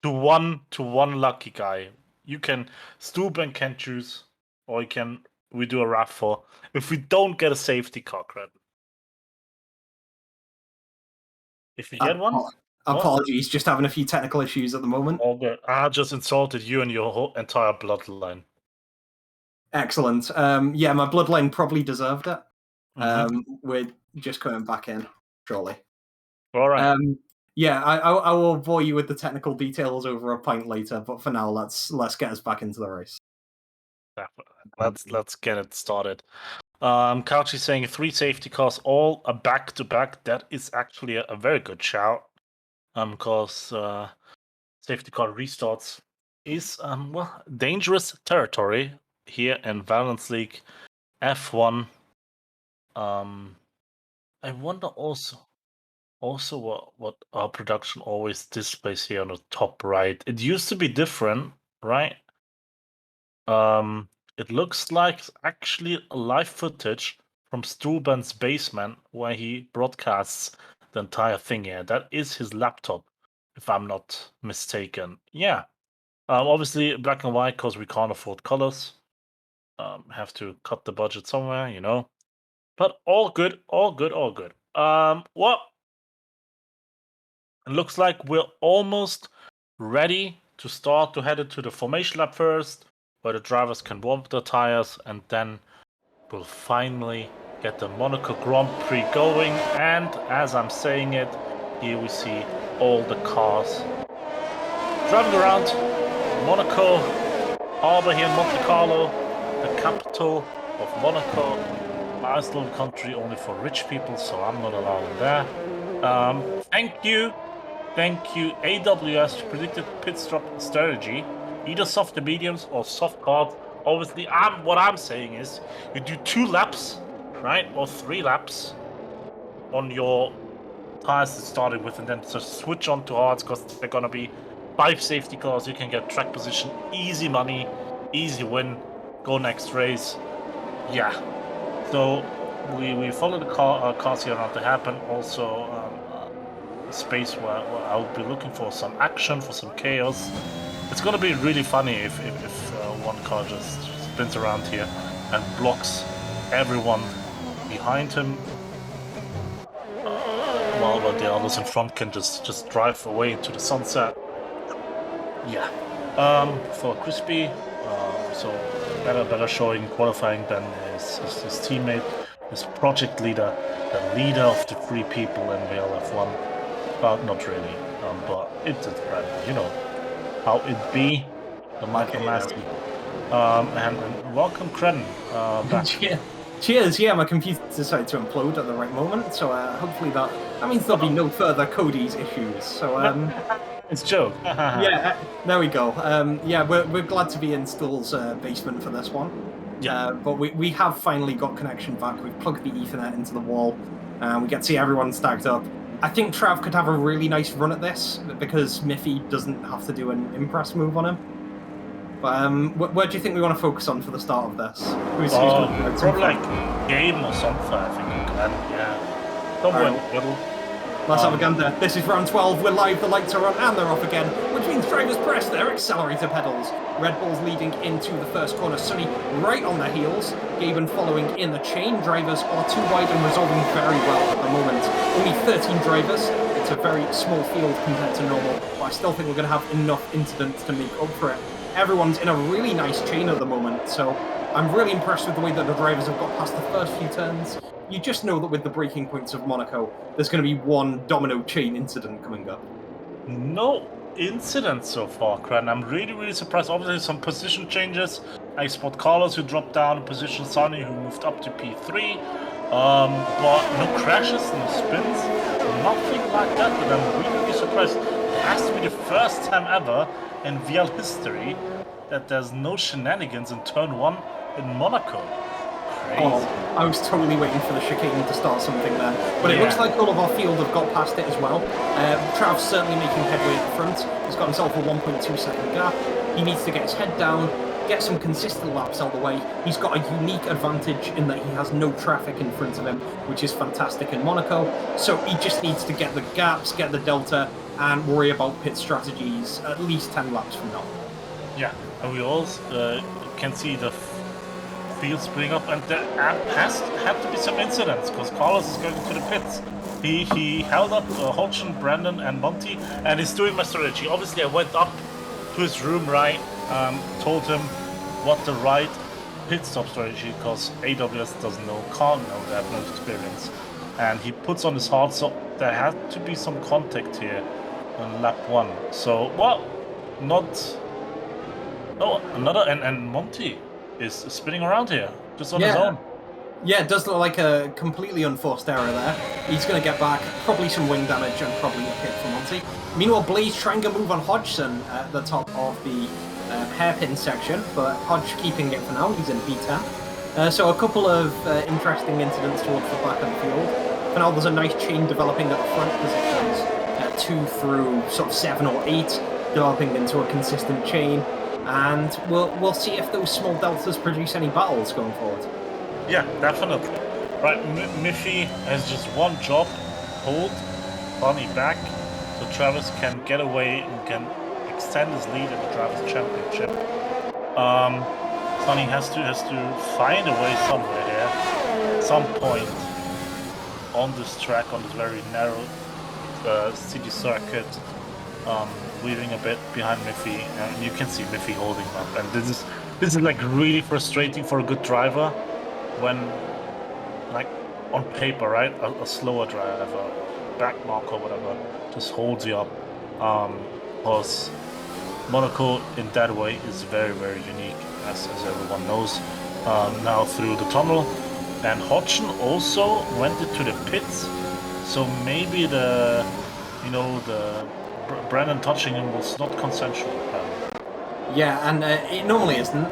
To one lucky guy. You can Stoop and can choose, or we do a raffle if we don't get a safety car credit. If we get one, apologies, just having a few technical issues at the moment. All good. I just insulted you and your whole entire bloodline. Excellent. Yeah, my bloodline probably deserved it. We're just coming back in shortly. All right. Yeah, I will bore you with the technical details over a pint later, but for now, let's get us back into the race. Let's get it started. Couchy saying 3 safety cars, all a back-to-back. That is actually a very good shout. Because safety car restarts is dangerous territory here in Valence League F1. I wonder also what our production always displays here on the top right. It used to be different, right? It looks like actually live footage from Struben's basement where he broadcasts the entire thing here. That is his laptop, if I'm not mistaken. Yeah. Obviously black and white because we can't afford colors. Have to cut the budget somewhere, you know. But all good, all good, all good. Well, it looks like we're almost ready to start to head into the formation lap first, where the drivers can warm up their tires, and then we'll finally get the Monaco Grand Prix going. And as I'm saying it, here we see all the cars driving around Monaco Harbor here in Monte Carlo, the capital of Monaco. Nice little country only for rich people, so I'm not allowed in there. Thank you, AWS, predicted pit stop strategy. Either soft to mediums or soft cards. Obviously, what I'm saying is you do 2 laps, right, or 3 laps on your tires to start it with, and then just switch on to hards because they're gonna be 5 safety cars. You can get track position, easy money, easy win. Go next race. Yeah. So we follow the cars here around to happen. Also, a space where I'll be looking for some action, for some chaos. It's gonna be really funny if one car just spins around here and blocks everyone behind him, while the others in front can just drive away into the sunset. Yeah. For Crispy, so better showing qualifying than his teammate, his project leader, the leader of the 3 people in VLF1. Not really, but it's Brandon, you know how it be, the Michael Massey. And welcome, Credden, back. Cheers, yeah, my computer decided to implode at the right moment, so hopefully that means there'll be no further Cody's issues, so It's Joe. Yeah, there we go. Yeah, we're glad to be in Stull's basement for this one. Yeah. But we have finally got connection back. We've plugged the Ethernet into the wall, and we get to see everyone stacked up. I think Trav could have a really nice run at this because Miffy doesn't have to do an impress move on him. But where do you think we want to focus on for the start of this? Who's probably like game or something, I think. Yeah. Somewhere in the middle. Let's have a gander. This is round 12. We're live, the lights are on, and they're off again, which means drivers press their accelerator pedals. Red Bull's leading into the first corner. Sunny right on their heels. Gaben following in the chain. Drivers are too wide and resolving very well at the moment. Only 13 drivers. It's a very small field compared to normal, but I still think we're going to have enough incidents to make up for it. Everyone's in a really nice chain at the moment, so I'm really impressed with the way that the drivers have got past the first few turns. You just know that with the breaking points of Monaco, there's going to be one domino chain incident coming up. No incidents so far, Cran. I'm really surprised. Obviously, some position changes. I spot Carlos who dropped down in position, Sonny who moved up to P3. But no crashes, no spins, nothing like that. And I'm really surprised. It has to be the first time ever in VL history that there's no shenanigans in turn 1 in Monaco. Crazy. Oh, I was totally waiting for the chicane to start something there. But it looks like all of our field have got past it as well. Trav's certainly making headway at the front. He's got himself a 1.2 second gap. He needs to get his head down, get some consistent laps out of the way. He's got a unique advantage in that he has no traffic in front of him, which is fantastic in Monaco. So he just needs to get the gaps, get the delta, and worry about pit strategies at least 10 laps from now. Yeah, and we also can see the field splitting up, and there has had to be some incidents because Carlos is going to the pits. He held up Hodgson, Brandon, and Monty, and he's doing my strategy. Obviously, I went up to his room, right, told him what the right pit stop strategy, because AWS doesn't know, can't know, they have no experience, and he puts on his hard, so there had to be some contact here on lap 1. So, well, and Monty is spinning around here, just on his own. Yeah, it does look like a completely unforced error there. He's going to get back, probably some wing damage and probably a hit for Monty. Meanwhile, Blaze trying to move on Hodgson at the top of the hairpin section, but Hodge keeping it for now. He's in P10. So a couple of interesting incidents towards the back of the field. For now, there's a nice chain developing at the front positions, 2 through sort of 7 or 8, developing into a consistent chain. And we'll see if those small deltas produce any battles going forward. Yeah, definitely. Right, Miffy has just one job: hold Bonnie back, so Travis can get away and can extend his lead in the Drivers' Championship. Sonny has to find a way somewhere here, at some point on this track, on this very narrow city circuit, weaving a bit behind Miffy, and you can see Miffy holding up. And this is like really frustrating for a good driver when, like, on paper, right, a slower driver, back mark or whatever, just holds you up. Because Monaco in that way is very, very unique, as everyone knows. Now through the tunnel, and Hodgson also went into the pits, so maybe the Brandon touching him was not consensual. Yeah, and it normally isn't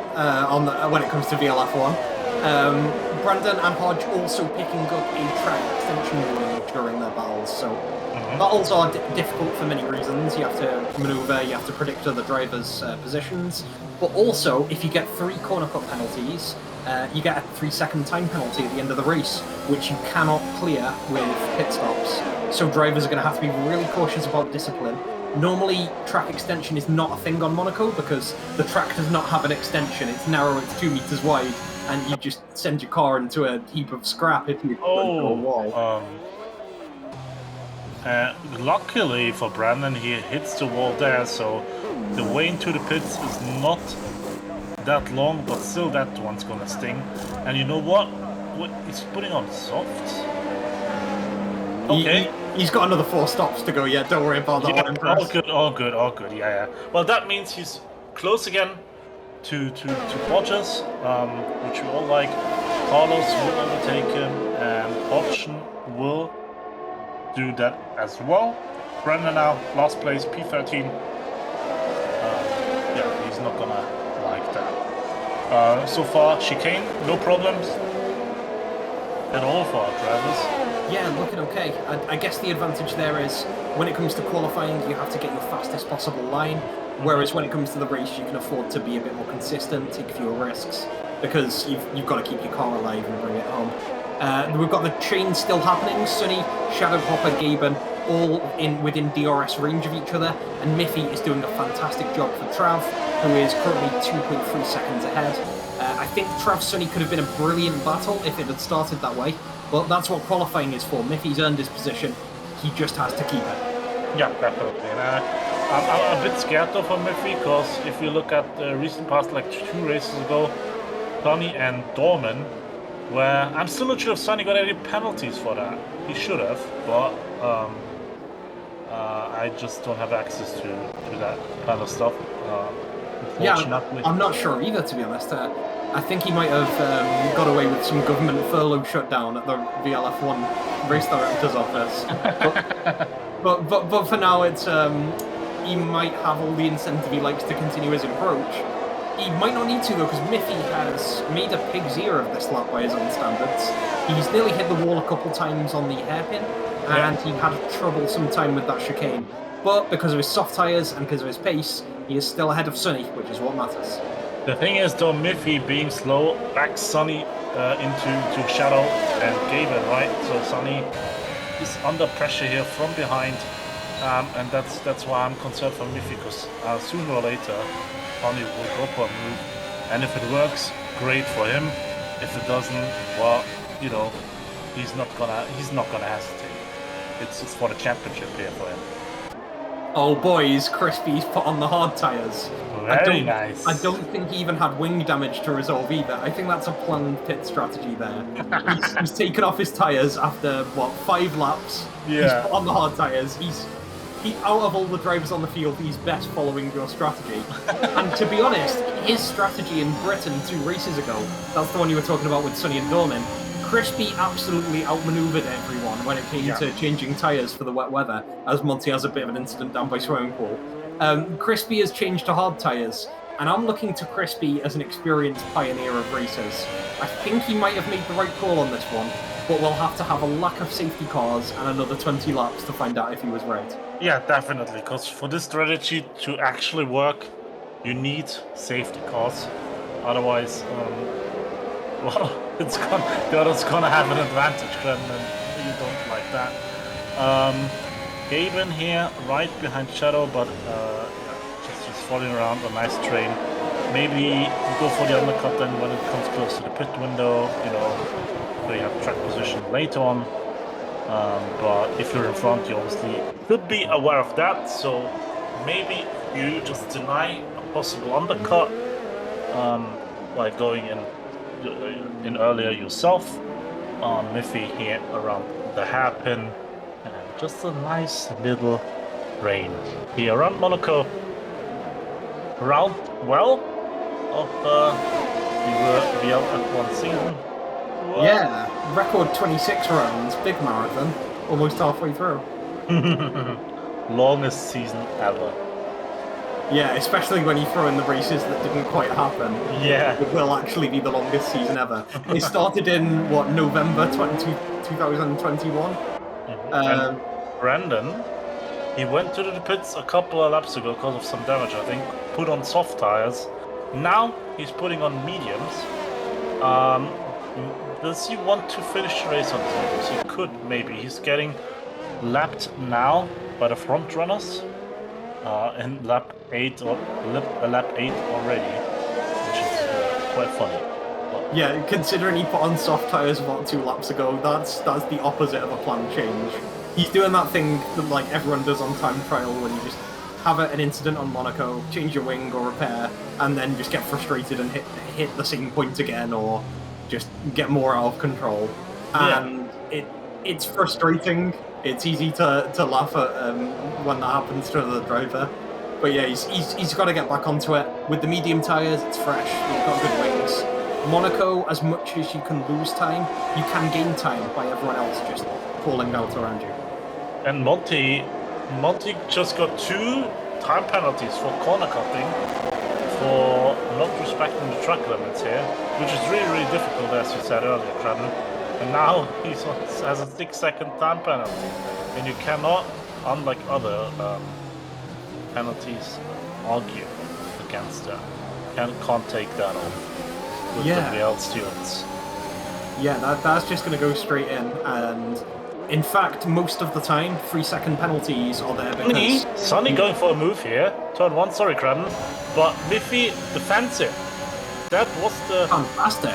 when it comes to VLF1. Brandon and Hodge also picking up a track extension warning during their battles, so battles are difficult for many reasons. You have to maneuver, you have to predict other drivers' positions, but also if you get 3 corner cut penalties, you get a 3-second time penalty at the end of the race, which you cannot clear with pit stops. So drivers are going to have to be really cautious about discipline. Normally, track extension is not a thing on Monaco because the track does not have an extension. It's narrow, it's 2 meters wide, and you just send your car into a heap of scrap if you run into a wall. Luckily for Brandon, he hits the wall there, so the way into the pits is not that long, but still that one's gonna sting. And you know what? He's putting on softs. Okay. He's got another 4 stops to go yet. Don't worry about that one. All good. Yeah. Well, that means he's close again to Hodges, which we all like. Carlos will overtake him, and Hodgson will do that as well. Brandon now last place, P13. Yeah, he's not gonna like that. So far, chicane, no problems at all for our drivers. Yeah, looking okay. I guess the advantage there is when it comes to qualifying, you have to get your fastest possible line, whereas when it comes to the race, you can afford to be a bit more consistent, take fewer risks, because you've got to keep your car alive and bring it home. We've got the chain still happening. Sunny, Shadow Hopper, Gaben, all within DRS range of each other, and Miffy is doing a fantastic job for Trav, who is currently 2.3 seconds ahead. I think Trav Sunny could have been a brilliant battle if it had started that way, but that's what qualifying is for. Miffy's earned his position. He just has to keep it. Yeah, definitely. And I'm a bit scared though for Miffy, because if you look at the recent past, like 2 races ago, Sonny and Dorman, where I'm still not sure if Sonny got any penalties for that. He should have, but I just don't have access to that kind of stuff. Yeah, I'm not sure either, to be honest. I think he might have got away with some government furlough shutdown at the VLF1 race director's office. But for now, it's he might have all the incentive he likes to continue his approach. He might not need to, though, because Miffy has made a pig's ear of this lap by his own standards. He's nearly hit the wall a couple times on the hairpin, and he had a troublesome time with that chicane. But because of his soft tyres and because of his pace, he is still ahead of Sunny, which is what matters. The thing is, though, Miffy being slow backs Sunny into Shadow and Gaben, right? So Sunny is under pressure here from behind, and that's why I'm concerned for Miffy, because sooner or later, Sunny will go for a move, and if it works, great for him. If it doesn't, well, you know, he's not gonna hesitate. It's for the championship here for him. Oh boys, Crispy's put on the hard tyres. Very nice. I don't think he even had wing damage to resolve either. I think that's a planned pit strategy there. he's taken off his tyres after, 5 laps? Yeah. He's put on the hard tyres. Out of all the drivers on the field, he's best following your strategy. And to be honest, his strategy in Britain 2 races ago, that's the one you were talking about with Sonny and Dorman, Crispy absolutely outmaneuvered everyone when it came to changing tyres for the wet weather, as Monty has a bit of an incident down by swimming pool. Crispy has changed to hard tyres. and I'm looking to Crispy as an experienced pioneer of races. I think he might have made the right call on this one, but we'll have to have a lack of safety cars and another 20 laps to find out if he was right. Yeah, definitely, because for this strategy to actually work, you need safety cars. Otherwise, well, Gordon's gonna have an advantage, and you don't like that. Gaben here, right behind Shadow, but just falling around a nice train. Maybe go for the undercut then when it comes close to the pit window, so you have track position later on. But if you're in front, you obviously should be aware of that, so maybe you just deny a possible undercut by going in earlier yourself. Miffy here around the hairpin, and just a nice little rain here around Monaco. Around of the VL F1 season. Whoa. Yeah, record 26 rounds, big marathon, almost halfway through. Longest season ever. Yeah, especially when you throw in the races that didn't quite happen. Yeah. It will actually be the longest season ever. It started in, November 2021? And Brandon, he went to the pits a couple of laps ago because of some damage, I think. Put on soft tires. Now he's putting on mediums. Does he want to finish the race on his mediums? He could, maybe. He's getting lapped now by the front runners in lap 8 already, which is quite funny. But Yeah, considering he put on soft tires about 2 laps ago, that's the opposite of a planned change. He's doing that thing that like everyone does on time trial when you just have an incident on Monaco, change your wing or repair, and then just get frustrated and hit the same point again, or just get more out of control. And it's frustrating. It's easy to laugh at when that happens to another driver. But yeah, he's got to get back onto it. With the medium tyres, it's fresh. You've got good wings. Monaco, as much as you can lose time, you can gain time by everyone else just falling out around you. And Monty just got 2 time penalties for corner cutting for not respecting the track limits here, which is really, really difficult, as you said earlier, Cradden. And now he has a 6-second time penalty, and you cannot, unlike other penalties, argue against that. Can't take that off with the VL students. Yeah, that's just going to go straight in, and in fact, most of the time, 3-second penalties are there because... Sonny going for a move here. Turn 1, sorry, Cradden. But Miffy defends it. That was the... Fantastic.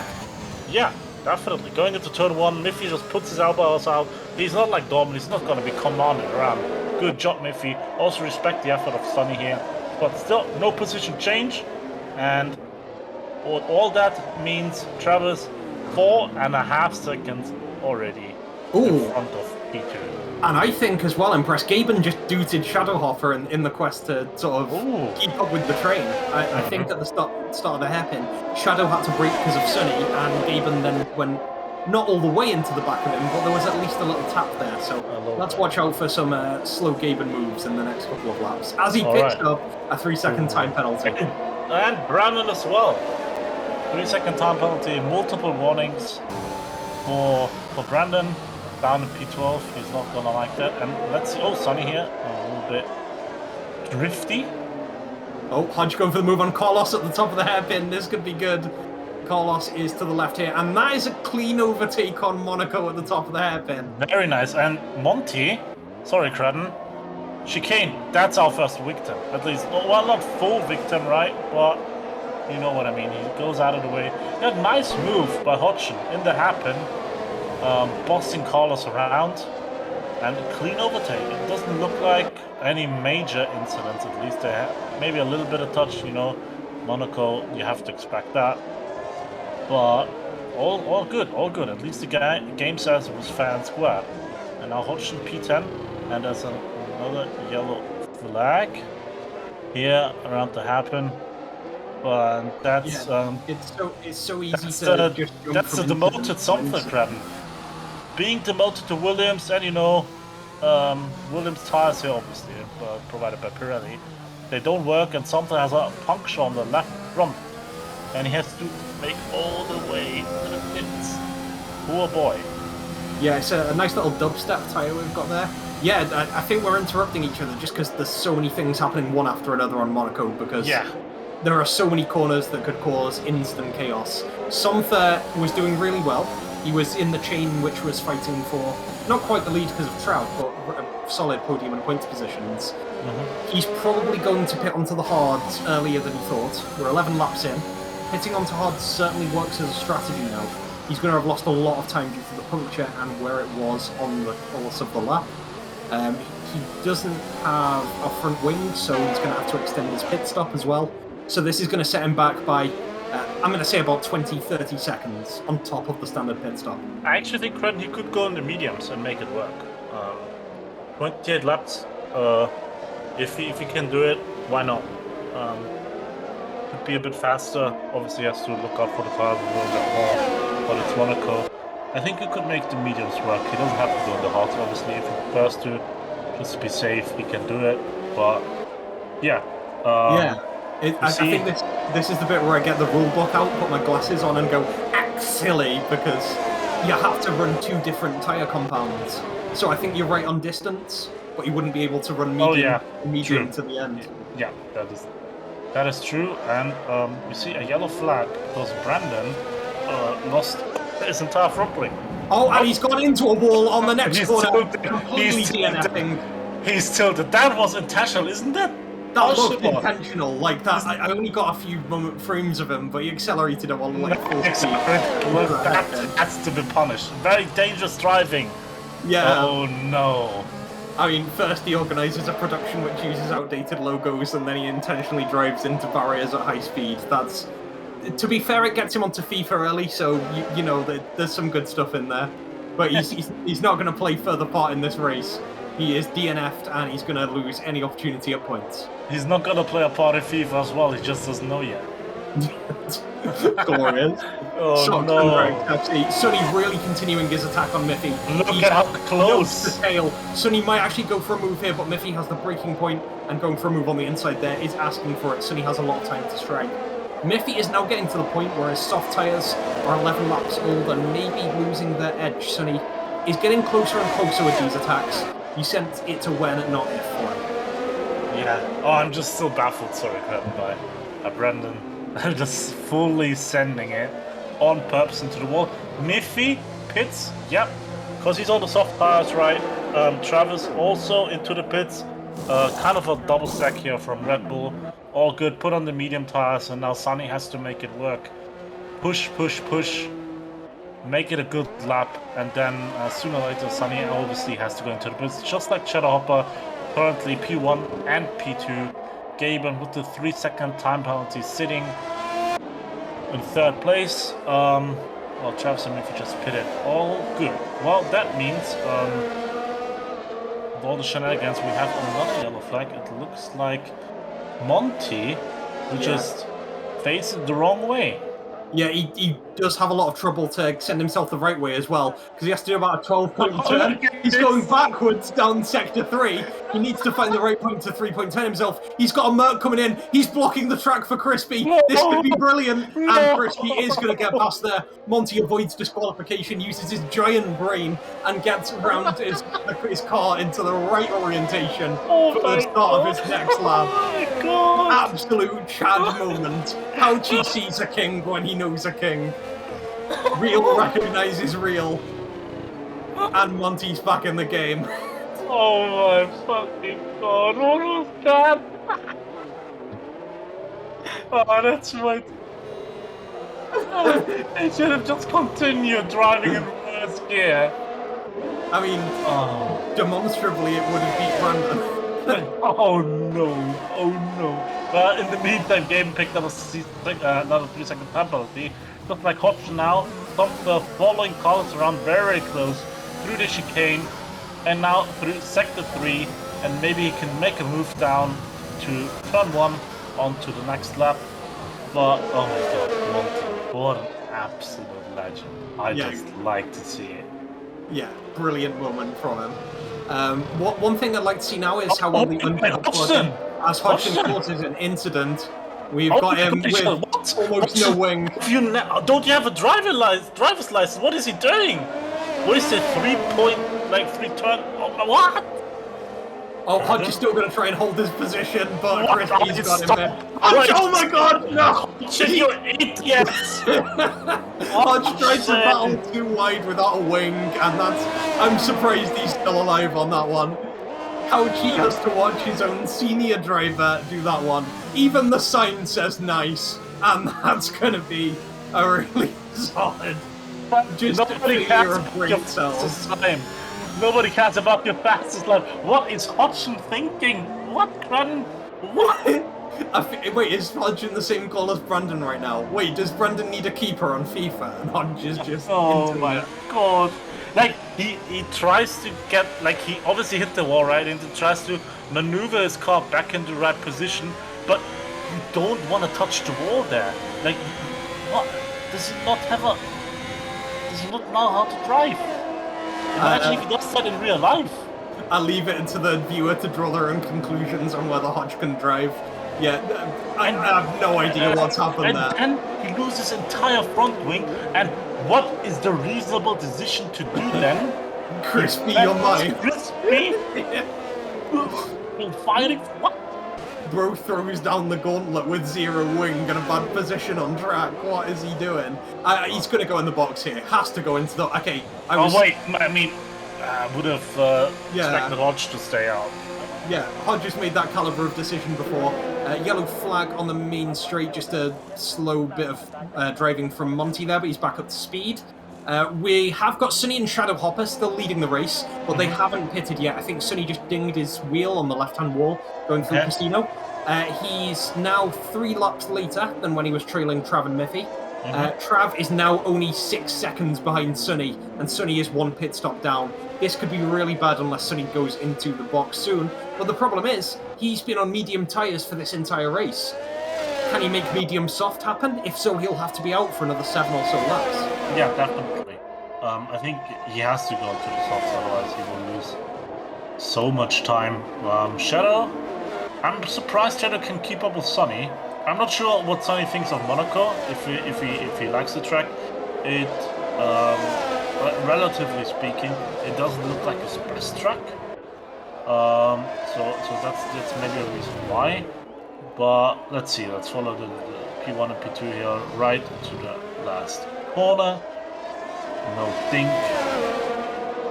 Yeah, definitely. Going into turn 1, Miffy just puts his elbows out. He's not like Dom, he's not going to be commanding around. Good job, Miffy. Also respect the effort of Sonny here. But still, no position change. And all that means Travis 4.5 seconds already in front of P2. And I think as well, impressed, Gaben just dooted Shadowhopper in the quest to sort of keep up with the train. I think at the start of the hairpin, Shadow had to brake because of Sunny, and Gaben then went not all the way into the back of him, but there was at least a little tap there. So let's watch out for some slow Gaben moves in the next couple of laps. As he picks up a 3-second time penalty. And Brandon as well. 3-second time penalty, multiple warnings for Brandon. Down in P12, he's not gonna like that. And let's see, Sonny here, a little bit drifty. Hodge going for the move on Carlos at the top of the hairpin. This could be good. Carlos is to the left here, and that is a clean overtake on Monaco at the top of the hairpin. Very nice. And Monty, sorry, Cradden, chicane, that's our first victim. At least, well, not full victim, right? But you know what I mean. He goes out of the way. That nice move by Hodgson in the hairpin. Bossing Carlos around, and a clean overtake. It doesn't look like any major incidents, at least. They have maybe a little bit of touch, Monaco, you have to expect that. But all good. At least the game says it was fair and square. And now Hodgson P10, and there's another yellow flag here around the hairpin. But that's it's so easy to just jump. That's a demoted something, Cradden. Being demoted to Williams, and Williams tires here, obviously, provided by Pirelli. they don't work, and something has a puncture on the left front, and he has to make all the way to the pits. Poor boy. Yeah, it's a nice little dubstep tyre we've got there. Yeah, I think we're interrupting each other just because there's so many things happening one after another on Monaco, because there are so many corners that could cause instant chaos. Somther was doing really well. He was in the chain which was fighting for, not quite the lead because of Trout, but a solid podium and points positions. He's probably going to pit onto the hards earlier than he thought. We're 11 laps in. Pitting onto hards certainly works as a strategy now. He's going to have lost a lot of time due to the puncture and where it was on the course of the lap. He doesn't have a front wing, so he's going to have to extend his pit stop as well. So this is going to set him back by, I'm going to say about 20-30 seconds on top of the standard pit stop. I actually think he could go in the mediums and make it work. 28 laps. If he can do it, why not? Could be a bit faster. Obviously, he has to look out for the tires a little bit more. But it's Monaco. I think he could make the mediums work. He doesn't have to go in the hards, obviously. If he prefers to, just to be safe, he can do it. But yeah. I think this is the bit where I get the rule book out, put my glasses on, and go act silly, because you have to run two different tyre compounds. So I think you're right on distance, but you wouldn't be able to run medium to the end. Yeah, that is true. And you see a yellow flag because Brandon lost his entire front wing. Oh, and he's gone into a wall on the next corner, completely DNFing. He's tilted. That was intentional, isn't it? That looked intentional, like that. I only got a few frames of him, but he accelerated him on like full speed. That's to be punished. Very dangerous driving. Yeah. Oh no. I mean, first he organises a production which uses outdated logos, and then he intentionally drives into barriers at high speed. That's, to be fair, it gets him onto FIFA early, so you know there's some good stuff in there. But he's not going to play further part in this race. He is DNF'd, and he's going to lose any opportunity at points. He's not going to play a part in FIFA as well. He just doesn't know yet. Glorious. Oh no. Sonny really continuing his attack on Miffy. Look at how close. The tail. Sonny might actually go for a move here, but Miffy has the braking point, and going for a move on the inside there is asking for it. Sonny has a lot of time to strike. Miffy is now getting to the point where his soft tyres are 11 laps old and maybe losing their edge. Sonny is getting closer and closer with these attacks. You sent it to when, not if for him. Yeah. Oh, I'm just so baffled. Sorry, by Brandon. I'm just fully sending it on purpose into the wall. Miffy pits, yep, because he's on the soft tires, right? Travis also into the pits. Kind of a double stack here from Red Bull. All good. Put on the medium tires, and now Sonny has to make it work. Push, push, push. Make it a good lap, and then sooner or later Sonny obviously has to go into the pits, just like Cheddar Hopper, currently P1 and P2. Gaben with the 3-second time penalty sitting in third place. Well, Travis and Miffy just pitted. All good. Well, that means with all the shenanigans, we have another yellow flag. It looks like Monty, who just faces the wrong way. Yeah, he does have a lot of trouble to send himself the right way as well, because he has to do about a 12-point turn. He's going backwards down Sector 3. He needs to find the right point to 3-point turn himself. He's got a Merc coming in. He's blocking the track for Crispy. This could be brilliant. And Crispy is going to get past there. Monty avoids disqualification, uses his giant brain, and gets around his car into the right orientation for the start of his next lap. Absolute Chad moment. How he sees a king when he knows a king. Real recognizes real. And Monty's back in the game. Oh my fucking god, what was that? Oh, that's right. They should have just continued driving in reverse gear. I mean, demonstrably it would have beat Brandon. Oh no, oh no. But in the meantime, Gaben picked up another 3-second time penalty. Looks like Hodgson now, following cars around very close through the chicane, and now through Sector 3, and maybe he can make a move down to Turn 1 onto the next lap. But, oh my god, Monty, what an absolute legend. I just like to see it. Yeah, brilliant moment from him. One thing I'd like to see now is how well the Untitled plug-in, as Hodgson causes an incident. We've got him with almost no wing. Don't you have a driver's license? What is he doing? What is it? 3 turn? What? Oh, Hodge is still going to try and hold his position, but Crispy's got him there. Oh my god, no! You idiot! Hodge tried to battle too wide without a wing, and I'm surprised he's still alive on that one. How he has to watch his own senior driver do that one. Even the sign says nice, and that's going to be a really solid. Just Nobody cares about your fastest time. Nobody cares about your fastest lap. What is Hodgson thinking? What, Brandon? What? Wait, is Hodge in the same call as Brandon right now? Wait, does Brandon need a keeper on FIFA? And Hodge is just... Oh my god. Like, he tries to get... Like, he obviously hit the wall, right? And he tries to maneuver his car back into the right position. But you don't want to touch the wall there. Like, what? Does he not have a... Does he not know how to drive? Imagine if he does that in real life. I'll leave it to the viewer to draw their own conclusions on whether Hodge can drive. Yeah, I have no idea what's happened there. And he loses his entire front wing, and what is the reasonable decision to do then? Crispy, you're mine. Crispy? Fighting? What? Bro throws down the gauntlet with 0 wing and a bad position on track. What is he doing? He's going to go in the box here. Has to go into the... Okay, Oh, wait. I mean, I would have expected Hodge to stay out. Yeah, Hodge has made that caliber of decision before. Yellow flag on the main straight. Just a slow bit of driving from Monty there, but he's back up to speed. We have got Sonny and Shadow Hopper still leading the race, but they haven't pitted yet. I think Sonny just dinged his wheel on the left-hand wall going through Casino. He's now 3 laps later than when he was trailing Trav and Miffy. Trav is now only 6 seconds behind Sonny, and Sonny is 1 pit stop down. This could be really bad unless Sonny goes into the box soon. But the problem is, he's been on medium tyres for this entire race. Can he make medium soft happen? If so, he'll have to be out for another 7 or so laps. Yeah, definitely. I think he has to go to the softs, otherwise he will lose so much time. Shadow, I'm surprised Shadow can keep up with Sonny. I'm not sure what Sonny thinks of Monaco. If he likes the track, it relatively speaking, it doesn't look like his best track. So that's maybe a reason why. But let's see. Let's follow the P1 and P2 here right to the last corner. No think.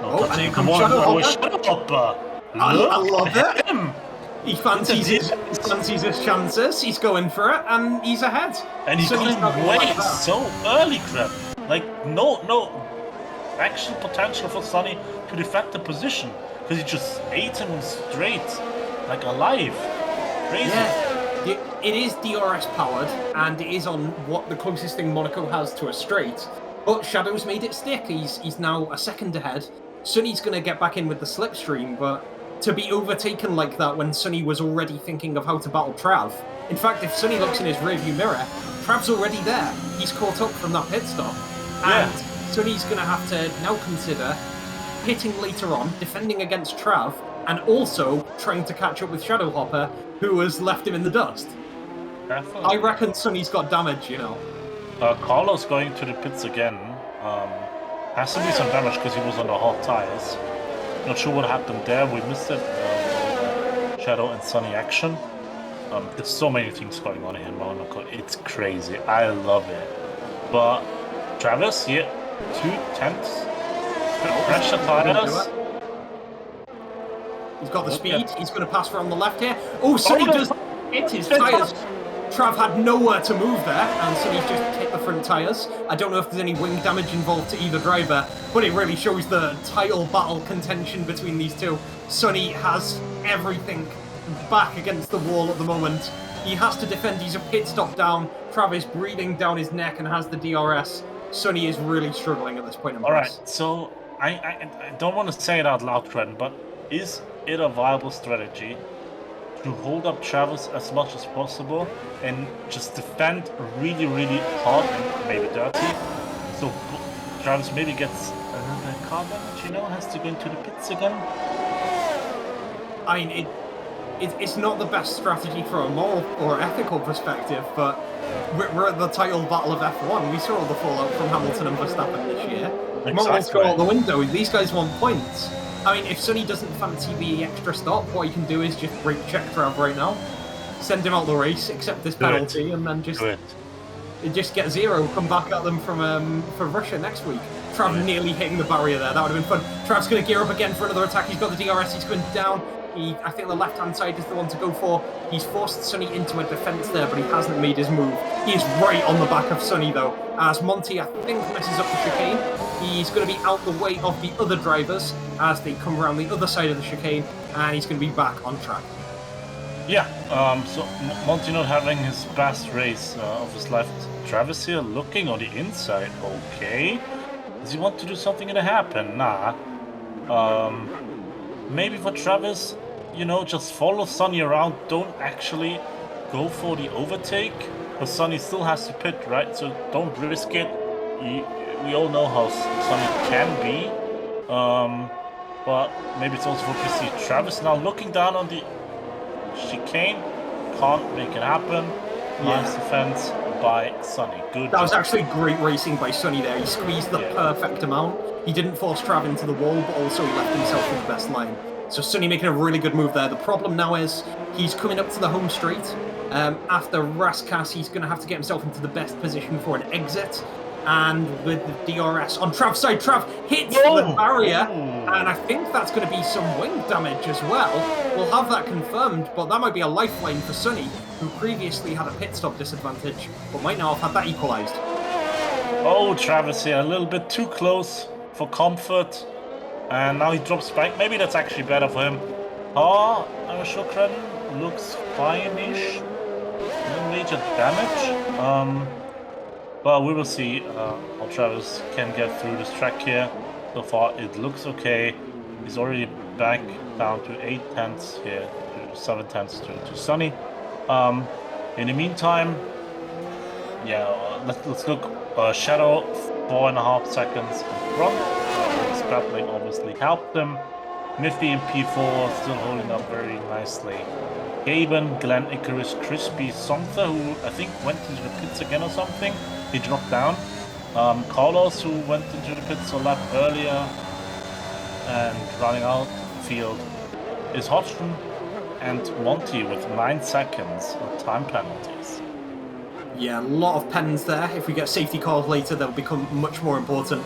No touching. Come on, Shadow Hopper. I love it. He fancies his chances, he's going for it, and he's ahead. And he couldn't wait so early, crap. Like, no actual potential for Sonny to defend the position, because he just ate him straight, like alive. Crazy. Yeah, it is DRS powered, and it is on what the closest thing Monaco has to a straight, but Shadow's made it stick. He's now a second ahead. Sonny's going to get back in with the slipstream, but to be overtaken like that when Sonny was already thinking of how to battle Trav. In fact, if Sonny looks in his rearview mirror, Trav's already there. He's caught up from that pit stop. And Sonny's going to have to now consider pitting later on, defending against Trav, and also trying to catch up with Shadow Hopper, who has left him in the dust. Definitely. I reckon Sonny's got damage, you know. Carlos going to the pits again. Has to be some damage because he was on the hot tires. Not sure what happened there. We missed it. Shadow and Sonny action. There's so many things going on here in Monaco. It's crazy. I love it. But Travis, here, 2/10. Pressure tires. He's got the speed. He's going to pass around the left here. Oh, Sonny does hit his tyres. Trav had nowhere to move there, and Sonny's just hit the front tyres. I don't know if there's any wing damage involved to either driver, but it really shows the title battle contention between these two. Sonny has everything back against the wall at the moment. He has to defend. He's a pit stop down. Trav is breathing down his neck and has the DRS. Sonny is really struggling at this point in the race. Alright, so I don't want to say it out loud, Trent, but is it a viable strategy to hold up Travis as much as possible and just defend really, really hard and maybe dirty? So Travis maybe gets another car damage, has to go into the pits again. I mean, it's not the best strategy from a moral or ethical perspective, but we're at the title battle of F1. We saw all the fallout from Hamilton and Verstappen this year. Morals go out the window. These guys want points. I mean, if Sonny doesn't fancy the extra stop, what he can do is just break check Trav right now, send him out the race, accept this penalty, and then just get 0. Come back at them for Russia next week. Trav nearly hitting the barrier there. That would have been fun. Trav's going to gear up again for another attack. He's got the DRS. He's going down. I think the left-hand side is the one to go for. He's forced Sonny into a defence there, but he hasn't made his move. He is right on the back of Sonny, though, as Monty, I think, messes up the chicane. He's going to be out the way of the other drivers as they come around the other side of the chicane, and he's going to be back on track. Yeah, so Monty not having his best race of his life. Travis here looking on the inside. Okay. Does he want to do something in a hairpin? Nah. Maybe for Travis, you know, just follow Sonny around. Don't actually go for the overtake. Because Sonny still has to pit, right? So don't risk it. We all know how Sonny can be. But maybe it's also for PC. Travis now looking down on the chicane. Can't make it happen. Nice defense by Sonny. Good. That was actually great racing by Sonny there. He squeezed the perfect amount. He didn't force Trav into the wall, but also he left himself in the best line. So Sonny making a really good move there. The problem now is he's coming up to the home straight. After Raskas, he's going to have to get himself into the best position for an exit. And with the DRS on Trav's side, Trav hits the barrier. And I think that's going to be some wing damage as well. We'll have that confirmed, but that might be a lifeline for Sonny, who previously had a pit stop disadvantage, but might now have had that equalised. Oh, Travis here, a little bit too close for comfort. And now he drops back. Maybe that's actually better for him. Shukran looks fine-ish. No major damage. But we will see how Travis can get through this track here. So far, it looks okay. He's already back down to 8 tenths here, to 7 tenths to Sonny. In the meantime, let's look. Shadow, 4.5 seconds in front. His battling obviously helped him. Miffy in P4 still holding up very nicely. Gaben, Glenn Icarus, Crispy, Somtha, who I think went into the pits again or something. He dropped down. Carlos, who went into the pits a lap earlier and running out the field, is Hodgson and Monty with 9 seconds of time penalties. Yeah, a lot of pens there. If we get safety cars later, they'll become much more important.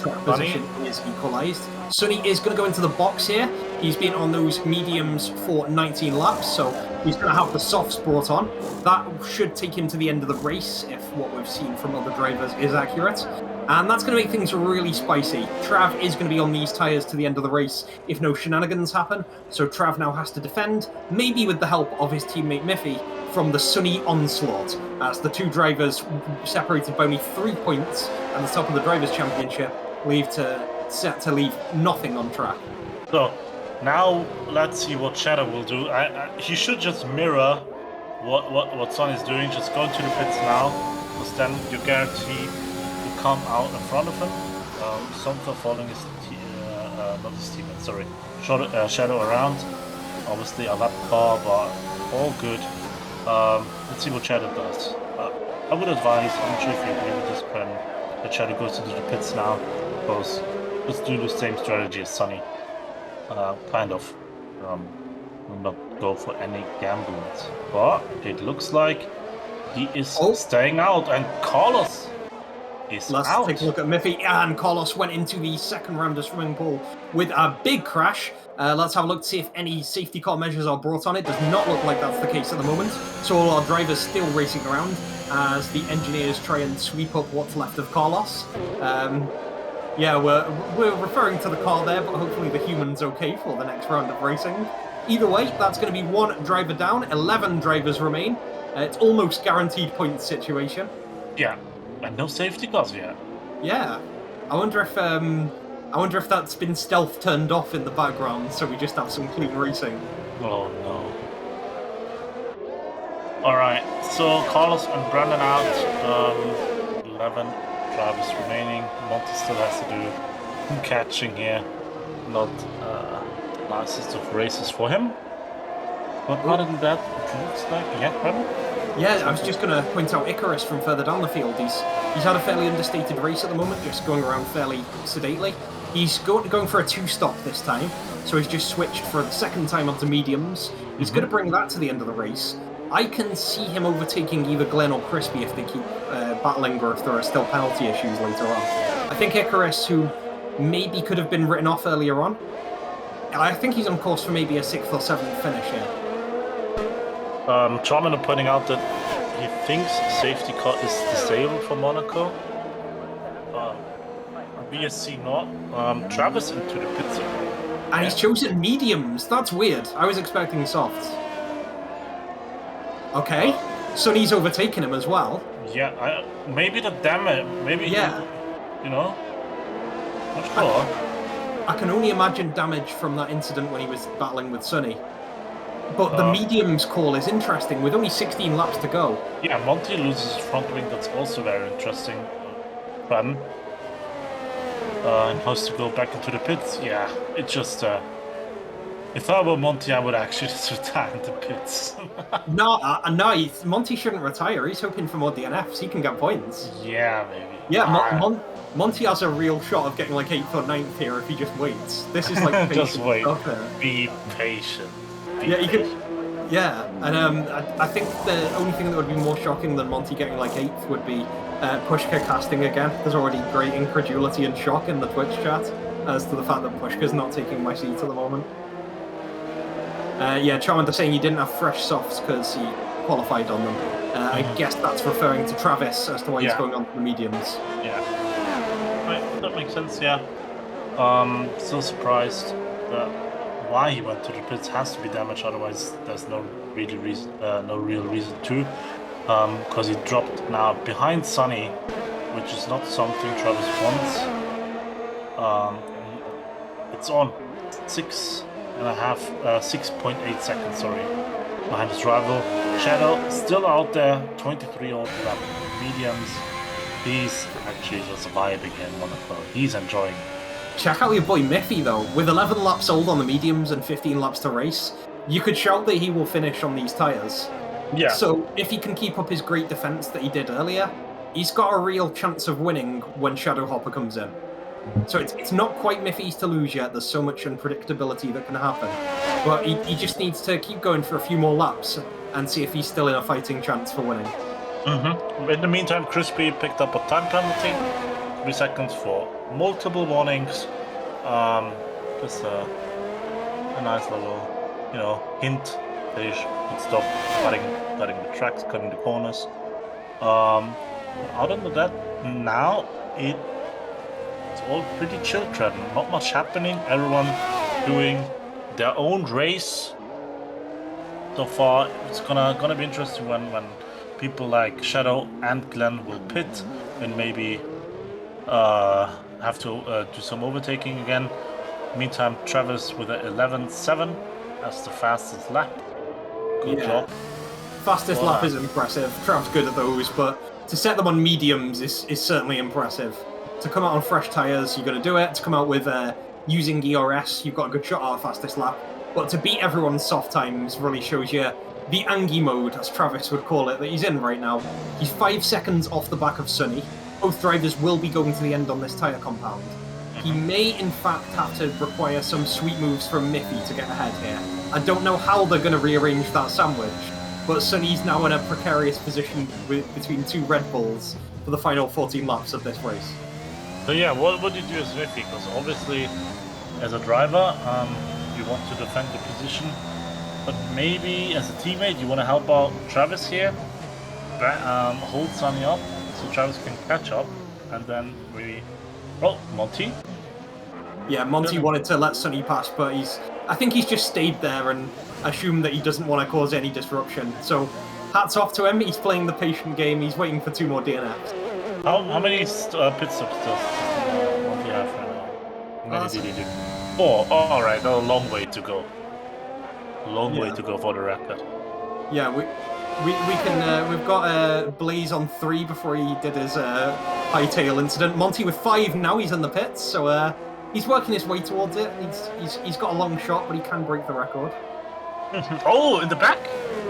Track position is equalised. Sonny is going to go into the box here. He's been on those mediums for 19 laps, so he's going to have the softs brought on. That should take him to the end of the race, if what we've seen from other drivers is accurate. And that's going to make things really spicy. Trav is going to be on these tyres to the end of the race if no shenanigans happen. So Trav now has to defend, maybe with the help of his teammate Miffy, from the Sonny onslaught, as the two drivers separated by only 3 points at the top of the Drivers' Championship leave nothing on track. So now let's see what Shadow will do. He should just mirror what Sonny's doing. Just go into the pits now, because then you guarantee to come out in front of him. Something following his not his teammate, sorry, Shadow around. Obviously a lap car, but all good. Let's see what Shadow does. I would advise, I'm not sure if you agree with this, Bren, that Shadow goes into the pits now, because let's do the same strategy as Sonny. Kind of. Will not go for any gambles. But it looks like he is staying out, and Carlos is out. Let's take a look at Miffy, and Carlos went into the second round of swimming pool with a big crash. Let's have a look to see if any safety car measures are brought on. It does not look like that's the case at the moment. So all our drivers still racing around as the engineers try and sweep up what's left of Carlos. Yeah, we're referring to the car there, but hopefully the human's okay for the next round of racing. Either way, that's going to be 1 driver down, 11 drivers remain. It's almost guaranteed points situation. Yeah, and no safety cars yet. Yeah, I wonder if that's been stealth turned off in the background, so we just have some clean racing. Oh no. Alright, so Carlos and Brandon out. 11 drivers remaining. Monty still has to do catching here. Not nicest of races for him. But other than that, it looks like Yeah, I was just going to point out Icarus from further down the field. He's had a fairly understated race at the moment, just going around fairly sedately. He's going for a 2-stop this time, so he's just switched for the second time onto mediums. He's going to bring that to the end of the race. I can see him overtaking either Glenn or Crispy if they keep battling, or if there are still penalty issues later on. I think Icarus, who maybe could have been written off earlier on, I think he's on course for maybe a 6th or 7th finish here. Charmin pointing out that he thinks safety car is disabled for Monaco. BSC not. Travis into the pits. And he's chosen mediums. That's weird. I was expecting softs. Okay. Sonny's overtaken him as well. Yeah, maybe the damage. Maybe. Yeah. You know. Not sure. I can only imagine damage from that incident when he was battling with Sonny. But the mediums call is interesting, with only 16 laps to go. Yeah, Monty loses his front wing, that's also very interesting. Fun. And has to go back into the pits. Yeah, it just... if I were Monty, I would actually just retire in the pits. No, Monty shouldn't retire. He's hoping for more DNFs. He can get points. Yeah, maybe. Yeah, Monty has a real shot of getting like 8th or 9th here if he just waits. This is like just wait. Okay. Be patient. Yeah, you could. Yeah, and I think the only thing that would be more shocking than Monty getting like 8th would be Pushka casting again. There's already great incredulity and shock in the Twitch chat as to the fact that Pushka's not taking my seat at the moment. Yeah, Charmander saying he didn't have fresh softs because he qualified on them. I guess that's referring to Travis as to why he's going on to the mediums. Yeah, right, that makes sense. Yeah, still surprised that why he went to the pits has to be damage. Otherwise, there's no real reason to. Because he dropped now behind Sonny, which is not something Travis wants. It's on 6.8 seconds, sorry, behind his rival. Shadow still out there, 23 old lap mediums. He's actually just vibing in Monaco. He's enjoying. Check out your boy Miffy though. With 11 laps old on the mediums and 15 laps to race, you could shout that he will finish on these tyres. Yeah. So if he can keep up his great defense that he did earlier, he's got a real chance of winning when Shadow Hopper comes in. So it's not quite Miffy's to lose yet. There's so much unpredictability that can happen. But he just needs to keep going for a few more laps and see if he's still in a fighting chance for winning. In the meantime, Crispy picked up a time penalty, 3 seconds for multiple warnings. Just a nice little, hint. They should stop cutting the tracks, cutting the corners. Other than that, now it's all pretty chill, Trenton. Not much happening. Everyone doing their own race. So far, it's gonna be interesting when people like Shadow and Glenn will pit and maybe have to do some overtaking again. Meantime, Travis with a 11.7 as the fastest lap. Good job. Fastest lap is impressive. Trav's good at those, but to set them on mediums is certainly impressive. To come out on fresh tyres, you're going to do it. To come out with using ERS, you've got a good shot at fastest lap. But to beat everyone's soft times really shows you the Angie mode, as Travis would call it, that he's in right now. He's 5 seconds off the back of Sonny. Both drivers will be going to the end on this tyre compound. He may, in fact, have to require some sweet moves from Miffy to get ahead here. I don't know how they're going to rearrange that sandwich, but Sonny's now in a precarious position between 2 Red Bulls for the final 14 laps of this race. So yeah, what would you do as Miffy? Because obviously, as a driver, you want to defend the position, but maybe as a teammate, you want to help out Travis here, hold Sonny up so Travis can catch up, and then maybe... Oh, Monty? Yeah, Monty wanted to let Sonny pass, but I think he's just stayed there and assumed that he doesn't want to cause any disruption. So, hats off to him. He's playing the patient game. He's waiting for 2 more DNFs. How many pit stops does Monty have right now? How many did he do? 4. Oh, alright, a long way to go. Long way to go for the record. Yeah, we've got Blaze on 3 before he did his hightail incident. Monty with 5 now. He's in the pits, so He's working his way towards it. He's got a long shot, but he can break the record. Oh, in the back?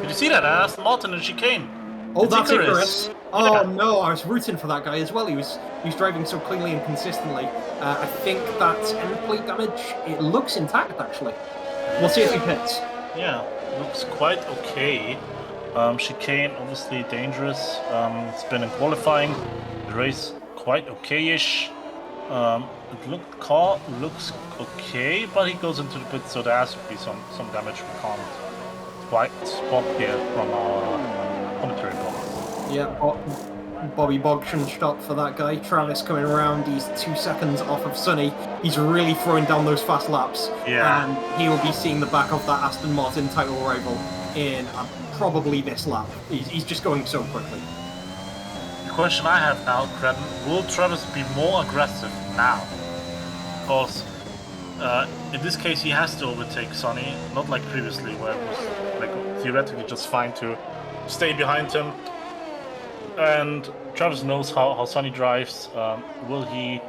Did you see that? Aston Martin and chicane. Oh, that's Icarus. Oh Yeah. no, I was rooting for that guy as well. He was driving so cleanly and consistently. I think that's end plate damage. It looks intact actually. We'll see if he hits. Yeah, looks quite okay. Chicane, obviously dangerous. It's been in qualifying. The race quite okay-ish. Car looks okay, but he goes into the pit, so there has to be some damage we can't quite spot here from our commentary box. Yeah, Bobby Bogsham stop for that guy. Travis coming around. He's 2 seconds off of Sonny. He's really throwing down those fast laps. Yeah. And he will be seeing the back of that Aston Martin title rival in probably this lap. He's just going so quickly. The question I have now, Credden, will Travis be more aggressive now? Because in this case he has to overtake Sonny, not like previously where it was like theoretically just fine to stay behind him. And Travis knows how Sonny drives. Will he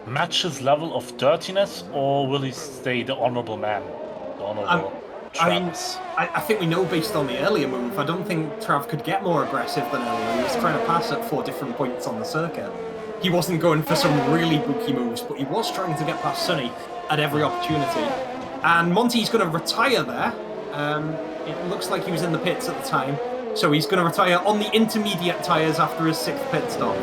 match his level of dirtiness, or will he stay the honorable man? The honorable Travis? I think we know based on the earlier move. I don't think Trav could get more aggressive than earlier. He was trying to pass at 4 different points on the circuit. He wasn't going for some really bookie moves, but he was trying to get past Sonny at every opportunity. And Monty's going to retire there. It looks like he was in the pits at the time. So he's going to retire on the intermediate tyres after his 6th pit stop.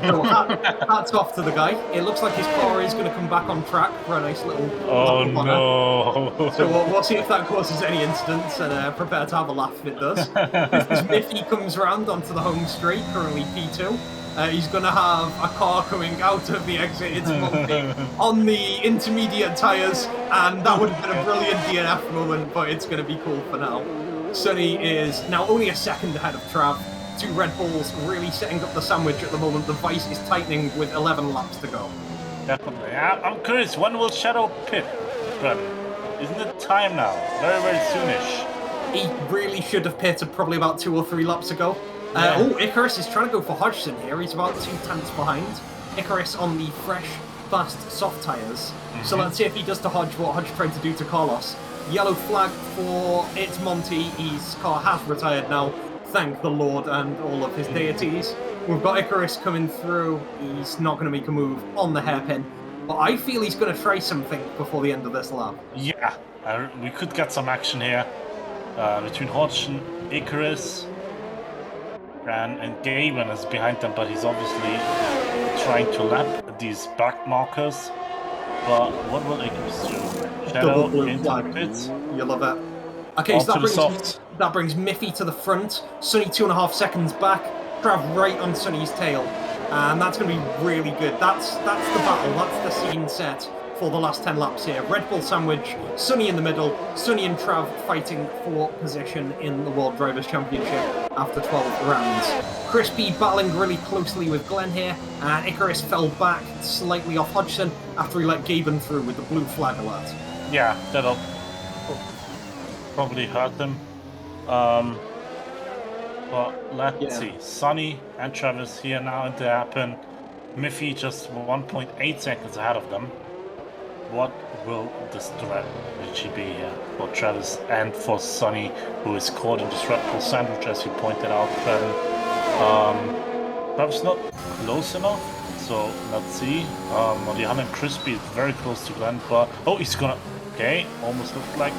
So hats off to the guy. It looks like his car is going to come back on track for a nice little... Oh no! So we'll see if that causes any incidents, and prepare to have a laugh if it does. As Miffy comes round onto the home straight, currently P2. He's going to have a car coming out of the exit. It's Monty on the intermediate tyres, and that would have been a brilliant DNF moment, but it's going to be cool for now. Sonny is now only a second ahead of Trav. 2 Red Bulls really setting up the sandwich at the moment. The vice is tightening with 11 laps to go. Definitely. I'm curious, when will Shadow pit? But isn't it time now? Very, very soonish. He really should have pitted probably about 2 or 3 laps ago. Yeah. Oh, Icarus is trying to go for Hodgson here. He's about 2 tenths behind. Icarus on the fresh, fast, soft tyres. So let's see if he does to Hodge what Hodge tried to do to Carlos. Yellow flag for it's Monty. His car has retired now. Thank the Lord and all of his deities. We've got Icarus coming through. He's not going to make a move on the hairpin. But I feel he's going to try something before the end of this lap. Yeah, we could get some action here between Hodgson, Icarus, and Gavin is behind them, but he's obviously trying to lap these back markers. But what will Icarus do? Shadow into the pits. You love it. Okay, so soft. That brings Miffy to the front. Sonny 2.5 seconds back. Trav right on Sonny's tail. And that's going to be really good. That's the battle. That's the scene set for the last 10 laps here. Red Bull sandwich, Sonny in the middle, Sonny and Trav fighting for position in the World Drivers' Championship after 12 rounds. Crispy battling really closely with Glenn here, and Icarus fell back slightly off Hodgson after he let Gaben through with the blue flag alert. Yeah, that'll probably hurt them. But let's see. Sonny and Travis here now into happen. Miffy just 1.8 seconds ahead of them. What will the strategy be here for Travis and for Sonny, who is caught in this Red Bull sandwich, as you pointed out, Travis not close enough, so let's see. On the other hand, Crispy is very close to Glenn, but he's gonna. Okay, almost looked like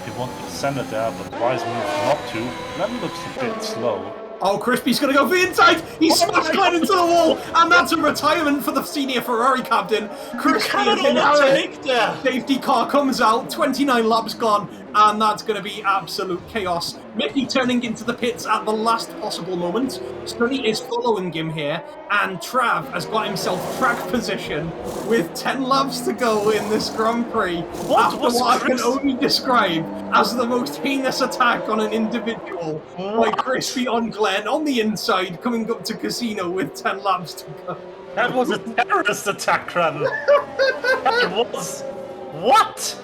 he wanted to send it there, but wise move not to. Glenn looks a bit slow. Oh, Crispy's going to go for the inside! He smashed Glenn into the wall! And that's a retirement for the senior Ferrari captain. Crispy is in there. Safety car comes out, 29 laps gone, and that's going to be absolute chaos. Mickey turning into the pits at the last possible moment. Sonny is following him here, and Trav has got himself track position with 10 laps to go in this Grand Prix. After what I can only describe as the most heinous attack on an individual by Crispy on Glenn on the inside, coming up to Casino with 10 laps to go. That was a terrorist attack run. That was... What?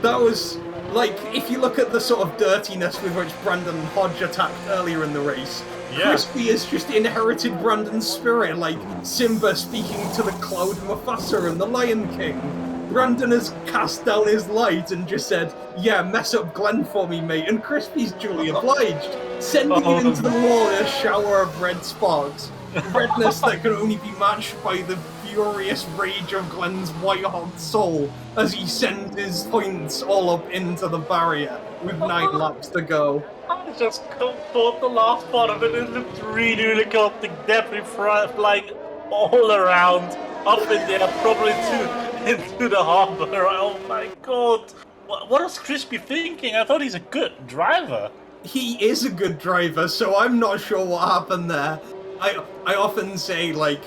That was Like, if you look at the sort of dirtiness with which Brandon and Hodge attacked earlier in the race, Crispy has just inherited Brandon's spirit, like Simba speaking to the Cloud Mufasa and the Lion King. Brandon has cast down his light and just said, yeah, mess up Glenn for me, mate, and Crispy's duly obliged, sending him into the wall in a shower of red sparks. Redness that can only be matched by the furious rage of Glenn's white-hot soul as he sends his points all up into the barrier with 9 laps to go. I just thought the last part of it looked really, really cool. The debris flying all around, up in there, probably into the harbor. Oh my god. What was Crispy thinking? I thought he's a good driver. He is a good driver, so I'm not sure what happened there. I often say, like,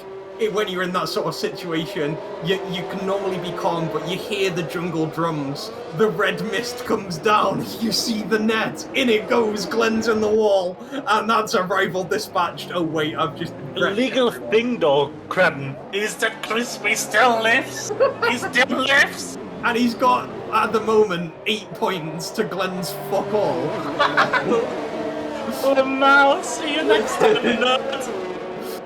when you're in that sort of situation, you can normally be calm, but you hear the jungle drums. The red mist comes down, you see the net, in it goes, Glenn's in the wall, and that's a rival dispatched. Oh wait, I've just... Legal thing though, Credden, is that Crispy still lives? He still lives? And he's got, at the moment, 8 points to Glenn's fuck all. Oh no, see you next time, nerd.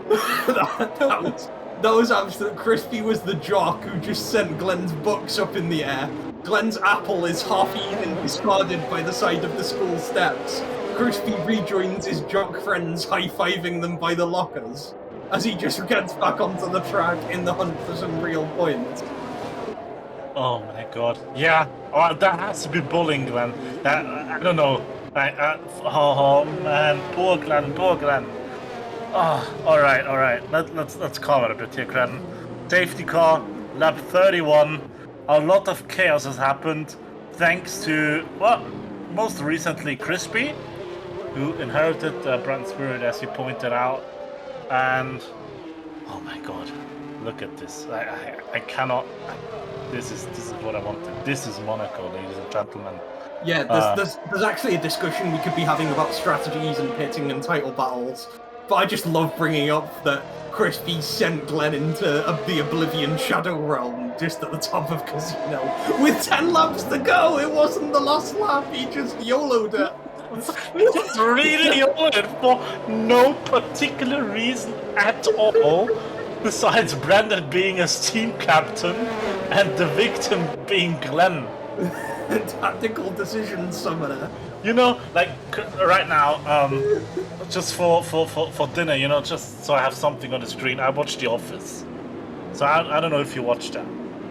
that was absolute. Crispy was the jock who just sent Glenn's books up in the air. Glenn's apple is half-eaten, discarded by the side of the school steps. Crispy rejoins his jock friends, high-fiving them by the lockers, as he just gets back onto the track in the hunt for some real points. Oh my god. Yeah, that has to be bullying, Glenn. I don't know. Oh man, poor Glenn. Oh, all right. Let's calm it a bit here, Credden. Safety car, lap 31. A lot of chaos has happened, thanks to, well, most recently Crispy, who inherited Brand's spirit, as you pointed out, and oh my god, look at this. I cannot. This is what I wanted. This is Monaco, ladies and gentlemen. Yeah, there's actually a discussion we could be having about strategies and pitting and title battles. But I just love bringing up that Crispy sent Glenn into the Oblivion Shadow Realm just at the top of Casino. With 10 laps to go, it wasn't the last lap, he just YOLO'd it. It's really YOLO'd for no particular reason at all, besides Brandon being a team captain and the victim being Glenn. Tactical decision summoner. You know, like right now, just for dinner, you know, just so I have something on the screen, I watched The Office. So I don't know if you watched that.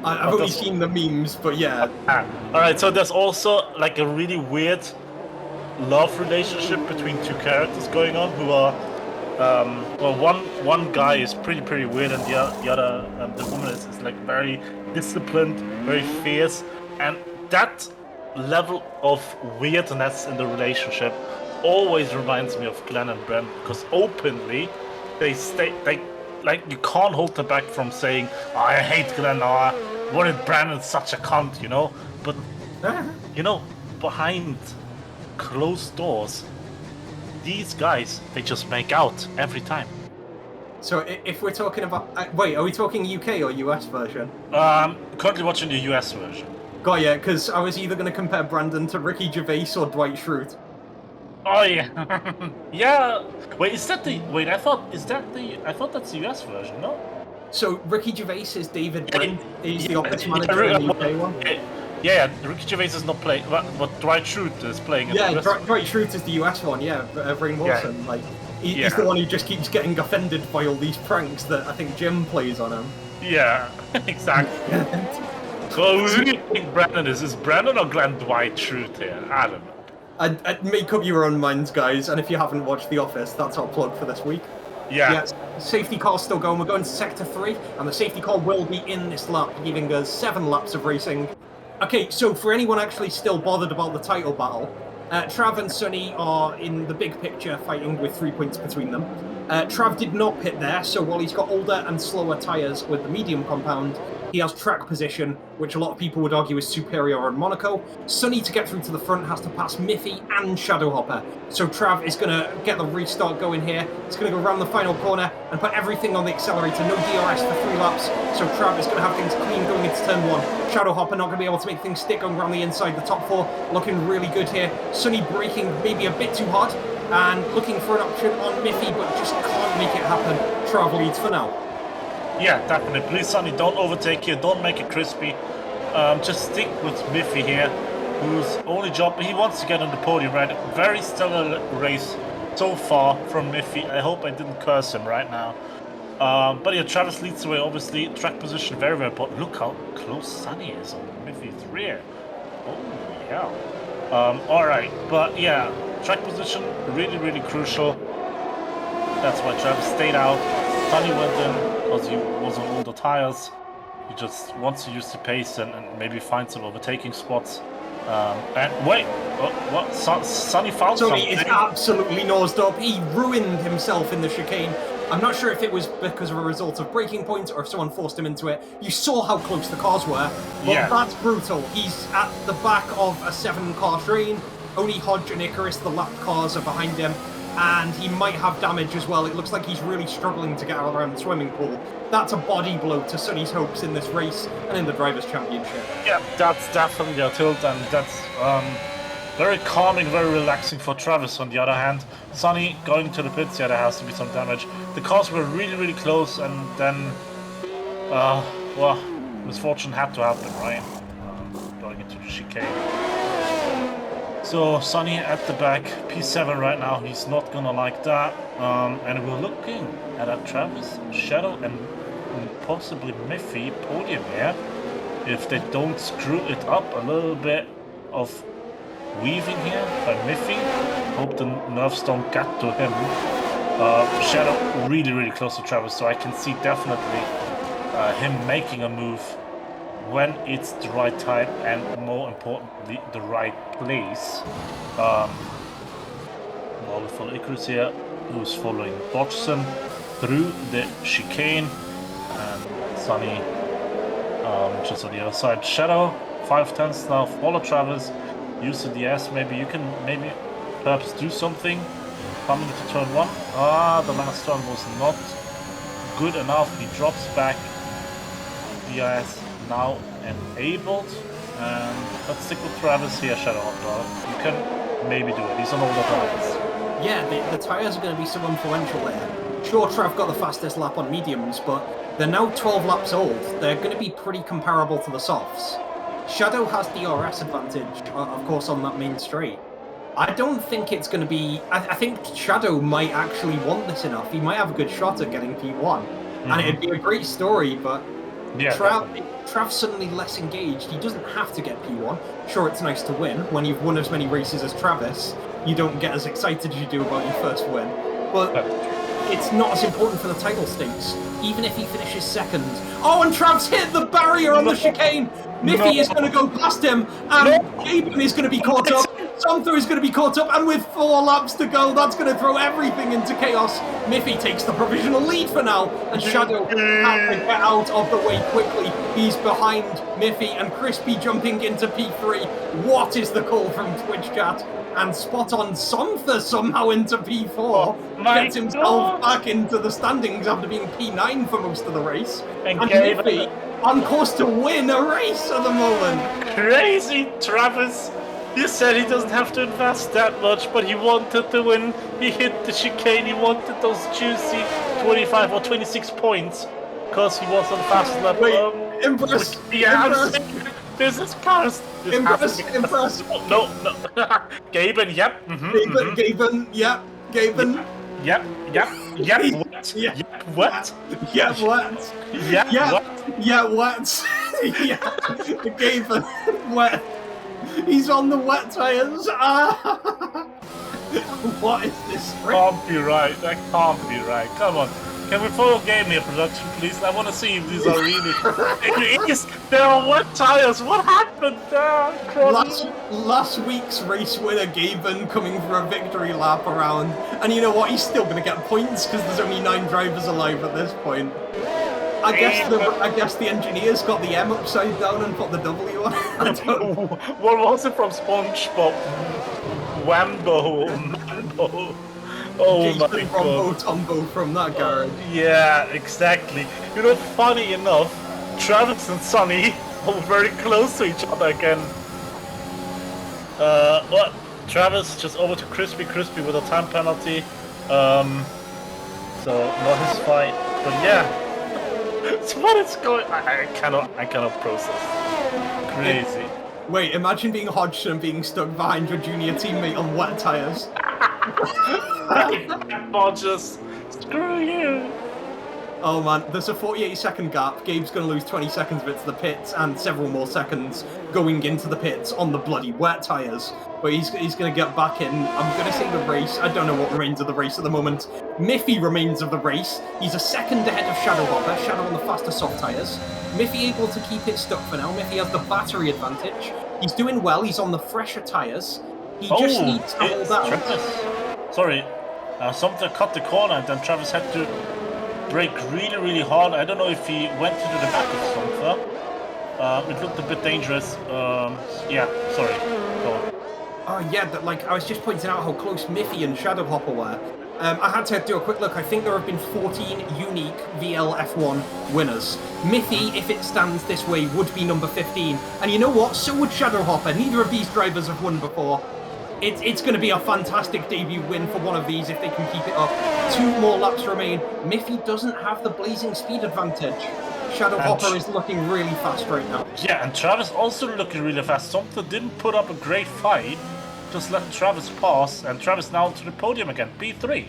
I've only seen the memes, but yeah. Alright, so there's also like a really weird love relationship between 2 characters going on who are, well, one guy is pretty weird, and the other, the woman is like very disciplined, very fierce, and that level of weirdness in the relationship always reminds me of Glenn and Brent, because openly they like, you can't hold them back from saying, oh, I hate Glenn, or what if Brandon's such a cunt, you know? But you know, behind closed doors, these guys, they just make out every time. So if we're talking about, wait, are we talking UK or US version? Currently watching the US version. Got ya, because I was either going to compare Brandon to Ricky Gervais or Dwight Schrute. Oh yeah, yeah. Wait, is that the? Wait, I thought that's the US version, no? So Ricky Gervais is David Brent. He's the office manager in the UK one. Yeah, Ricky Gervais is not playing. But Dwight Schrute is playing. Yeah, Dwight Schrute is the US one. Yeah, Rainn Wilson. Yeah. Like he's the one who just keeps getting offended by all these pranks that I think Jim plays on him. Yeah, exactly. So who do you think Brandon is? Is Brandon or Glenn Dwight Schrute here? I don't know. I'd make up your own minds, guys, and if you haven't watched The Office, that's our plug for this week. Yeah. Safety car's still going. We're going to Sector 3, and the safety car will be in this lap, giving us 7 laps of racing. Okay, so for anyone actually still bothered about the title battle, Trav and Sonny are in the big picture fighting with 3 points between them. Trav did not pit there, so while he's got older and slower tyres with the medium compound, He has track position, which a lot of people would argue is superior on Monaco. Sonny, to get through to the front, has to pass Miffy and Shadow Hopper. So Trav is going to get the restart going here. He's going to go around the final corner and put everything on the accelerator. No DRS for 3 laps. So Trav is going to have things clean going into turn 1. Shadow Hopper not going to be able to make things stick going around the inside. The top 4 looking really good here. Sonny braking maybe a bit too hard and looking for an option on Miffy, but just can't make it happen. Trav leads for now. Yeah, definitely. Please, Sonny, don't overtake here. Don't make it crispy. Just stick with Miffy here, whose only job, he wants to get on the podium, right? Very stellar race so far from Miffy. I hope I didn't curse him right now. But yeah, Travis leads the way, obviously. Track position, very, very important. Look how close Sonny is on Miffy's rear. Oh, yeah. Alright, but yeah, track position, really, really crucial. That's why Travis stayed out. Sonny went in because he was on older tires. He just wants to use the pace and maybe find some overtaking spots. And wait, what? Sonny found something. Sonny is absolutely nosed up. He ruined himself in the chicane. I'm not sure if it was because of a result of braking points or if someone forced him into it. You saw how close the cars were, but yeah, that's brutal. He's at the back of a 7-car train. Only Hodge and Icarus, the lap cars, are behind him. And he might have damage as well. It looks like he's really struggling to get around the swimming pool. That's a body blow to Sonny's hopes in this race and in the Drivers' Championship. Yeah, that's definitely a tilt, and that's very calming, very relaxing for Travis. On the other hand, Sonny going to the pits, yeah, there has to be some damage. The cars were really, really close, and then, well, misfortune had to happen, right? Going into the chicane. So Sonny at the back, P7 right now, he's not gonna like that. And we're looking at a Travis, Shadow and possibly Miffy podium here. If they don't screw it up a little bit of weaving here by Miffy. Hope the nerfs don't get to him. Shadow really, really close to Travis, so I can see definitely him making a move when it's the right time and, more importantly, the right place. While we follow Icarus here, who's following Dodgson through the chicane, and Sonny just on the other side. Shadow, 5/10 now, follow Travis, use the DS, maybe you can perhaps do something. Coming to turn 1, the last turn was not good enough, he drops back. DS now enabled, and let's stick with Travis here, Shadow Hopper. You can maybe do it, he's on all the tires. Yeah, the tyres are going to be so influential there. Sure, Trav got the fastest lap on mediums, but they're now 12 laps old. They're going to be pretty comparable to the softs. Shadow has DRS advantage, of course, on that main straight. I don't think it's going to be... I think Shadow might actually want this enough. He might have a good shot at getting P1. And it'd be a great story, but... Yeah, Trav's suddenly less engaged. He doesn't have to get P1. Sure, it's nice to win. When you've won as many races as Travis, you don't get as excited as you do about your first win. But it's not as important for the title stakes, even if he finishes second. Oh, and Trav's hit the barrier on the chicane! Miffy is going to go past him, and Gaben is going to be caught up. Somtho is going to be caught up, and with 4 laps to go, that's going to throw everything into chaos. Miffy takes the provisional lead for now, and Shadow has to get out of the way quickly. He's behind Miffy, and Crispy jumping into P3. What is the call from Twitch chat? And spot on Somtho somehow into P4. Gets himself back into the standings after being P9 for most of the race. And Miffy on course to win a race at the moment. Crazy Travis. You said he doesn't have to invest that much, but he wanted to win. He hit the chicane, he wanted those juicy 25 or 26 points, because he was on fast lap. Wait, Impress! Yeah, Impress. This is cursed. Impress! No. Gaben, yep. Gaben, yep. Gaben. Yep. What? Yeah. Yep, what? Yeah, what? Yeah, what? Yeah, what? Yeah, Gaben, what? He's on the wet tires. What is this? Can't be right. That can't be right. Come on. Can we follow game here, production, please? I want to see if these are really... There are wet tires. What happened there? Last week's race winner, Gaben, coming for a victory lap around. And you know what? He's still going to get points because there's only 9 drivers alive at this point. I guess the engineers got the M upside down and put the W on. What was it from SpongeBob? Wambo, Mambo. Oh Jason my Rombo god. Tombo from that garage. Yeah, exactly. You know, funny enough, Travis and Sonny are very close to each other again. What? Travis just over to Crispy with a time penalty. So not his fight, but yeah. So what is going? I cannot process. Crazy. Wait, imagine being Hodgson and being stuck behind your junior teammate on wet tires. Hodges, screw you. Oh man, there's a 48-second gap. Gabe's going to lose 20 seconds of it to the pits and several more seconds going into the pits on the bloody wet tyres. But he's going to get back in. I'm going to say the race. I don't know what remains of the race at the moment. Miffy remains of the race. He's a second ahead of Shadowhopper. Shadow on the faster soft tyres. Miffy able to keep it stuck for now. Miffy has the battery advantage. He's doing well. He's on the fresher tyres. He just needs to hold out. Travis. Sorry, something cut the corner and then Travis had to brake really hard. I don't know if he went into the back of something. It looked a bit dangerous. Yeah, sorry. Go on. Oh yeah, I was just pointing out how close Miffy and Shadowhopper were. I had to do a quick look. I think there have been 14 unique VL F1 winners. Miffy, if it stands this way, would be number 15. And you know what? So would Shadowhopper. Neither of these drivers have won before. It's going to be a fantastic debut win for one of these if they can keep it up. 2 more laps remain. Miffy doesn't have the blazing speed advantage. Shadowhopper is looking really fast right now. Yeah, and Travis also looking really fast. Something didn't put up a great fight. Just let Travis pass, and Travis now to the podium again, P3.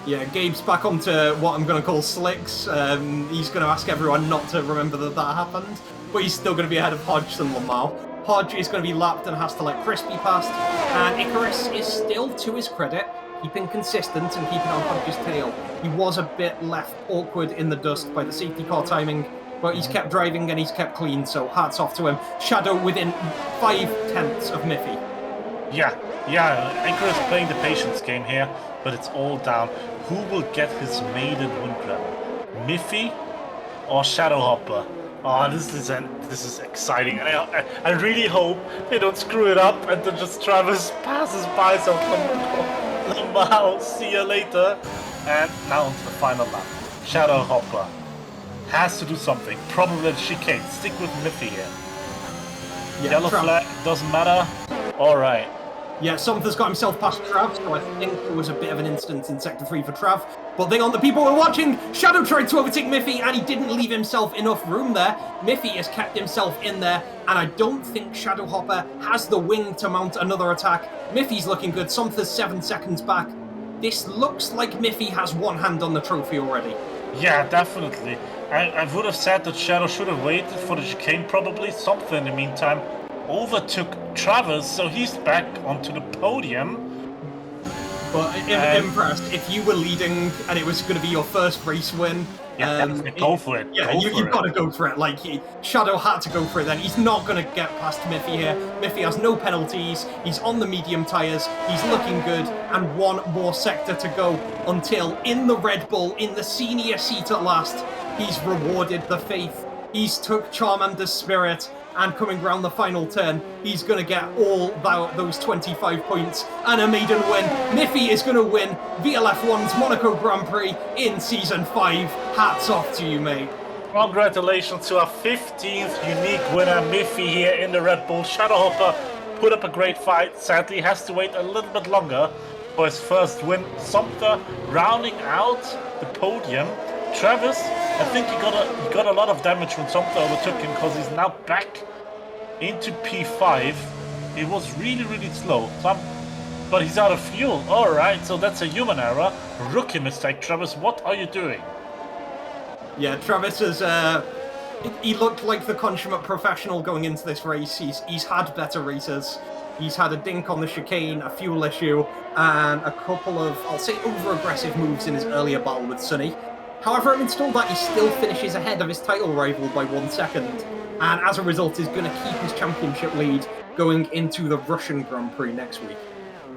Yeah, Gabe's back onto what I'm going to call slicks. He's going to ask everyone not to remember that happened, but he's still going to be ahead of Hodge and Lamau. Hodge is going to be lapped and has to let Crispy past, and Icarus is still, to his credit, keeping consistent and keeping on Hodge's tail. He was a bit left awkward in the dust by the safety car timing, but he's kept driving and he's kept clean, so hats off to him. Shadow within 5/10 of Miffy. Yeah, Icarus playing the patience game here, but it's all down. Who will get his maiden win grab? Miffy or Shadowhopper? Oh, this is exciting. I really hope they don't screw it up and then just Travis passes by some Lamau. See you later. And now on to the final lap. Shadowhopper has to do something. Probably the chicane. Stick with Miffy here. Yeah, Yellow flag, doesn't matter. Alright. Yeah, Something's got himself past Trav, so I think there was a bit of an instance in Sector 3 for Trav. But they aren't the people who are watching. Shadow tried to overtake Miffy, and he didn't leave himself enough room there. Miffy has kept himself in there, and I don't think Shadowhopper has the wing to mount another attack. Miffy's looking good. Something's 7 seconds back. This looks like Miffy has one hand on the trophy already. Yeah, definitely. I would have said that Shadow should have waited for the chicane probably. Something in the meantime overtook Travis, so he's back onto the podium. But impressed, if you were leading and it was going to be your first race win, go for it. Yeah, you've got to go for it. Like, Shadow had to go for it then. He's not going to get past Miffy here. Miffy has no penalties. He's on the medium tyres. He's looking good. And one more sector to go until in the Red Bull, in the senior seat at last, he's rewarded the faith. He's took Charmander's spirit. And coming round the final turn, he's going to get all those 25 points and a maiden win. Miffy is going to win VLF1's Monaco Grand Prix in Season 5. Hats off to you, mate. Congratulations to our 15th unique winner, Miffy, here in the Red Bull. Shadowhopper put up a great fight. Sadly, has to wait a little bit longer for his first win. Sumter rounding out the podium. Travis, I think he got a lot of damage when Sumter overtook him because he's now back into P5. He was really slow, but he's out of fuel. Alright, so that's a human error. Rookie mistake. Travis, what are you doing? Yeah, Travis is... he looked like the consummate professional going into this race. He's had better races. He's had a dink on the chicane, a fuel issue, and a couple of, I'll say, over-aggressive moves in his earlier battle with Sunny. However, amidst all that, he still finishes ahead of his title rival by 1 second, and as a result is going to keep his championship lead going into the Russian Grand Prix next week.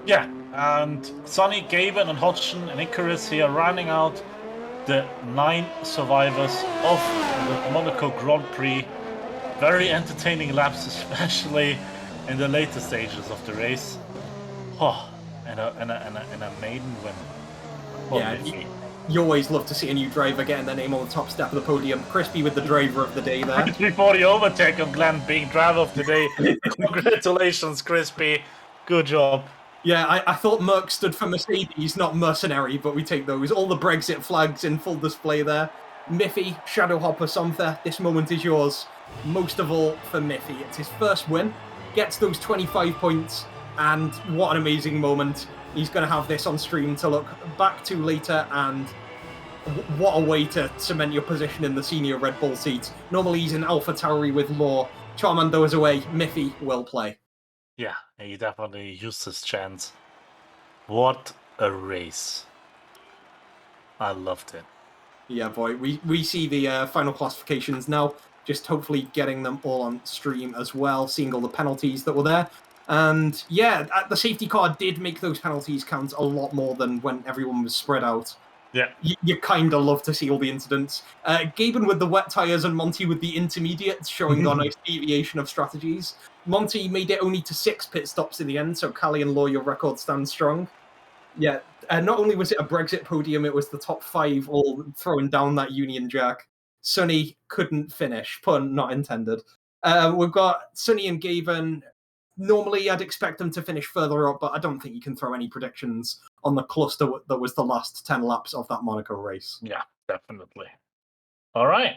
Yeah, and Sonny, Gaben, and Hodgson and Icarus here rounding out the 9 survivors of the Monaco Grand Prix. Very entertaining laps, especially in the later stages of the race. Oh, and a maiden win. Yeah, you always love to see a new driver getting their name on the top step of the podium. Crispy with the driver of the day there. Before the overtake of Glenn being driver of the day. Congratulations, Crispy. Good job. Yeah, I thought Merc stood for Mercedes, not mercenary, but we take those. All the Brexit flags in full display there. Miffy, Shadowhopper, Somther, this moment is yours. Most of all for Miffy. It's his first win, gets those 25 points, and what an amazing moment. He's going to have this on stream to look back to later, and what a way to cement your position in the senior Red Bull seat. Normally he's in Alpha Tauri with Law. Charmando is away. Miffy will play. Yeah, he definitely used his chance. What a race. I loved it. Yeah, boy. We see the final classifications now. Just hopefully getting them all on stream as well, seeing all the penalties that were there. And yeah, the safety car did make those penalties count a lot more than when everyone was spread out. Yeah. You kind of love to see all the incidents. Gaben with the wet tyres and Monty with the intermediates, showing a nice deviation of strategies. Monty made it only to 6 pit stops in the end, so Callie and Law, your record stands strong. Yeah, not only was it a Brexit podium, it was the top 5 all throwing down that Union Jack. Sonny couldn't finish, pun not intended. We've got Sonny and Gaben. Normally, I'd expect them to finish further up, but I don't think you can throw any predictions on the cluster that was the last 10 laps of that Monaco race. Yeah, definitely. All right.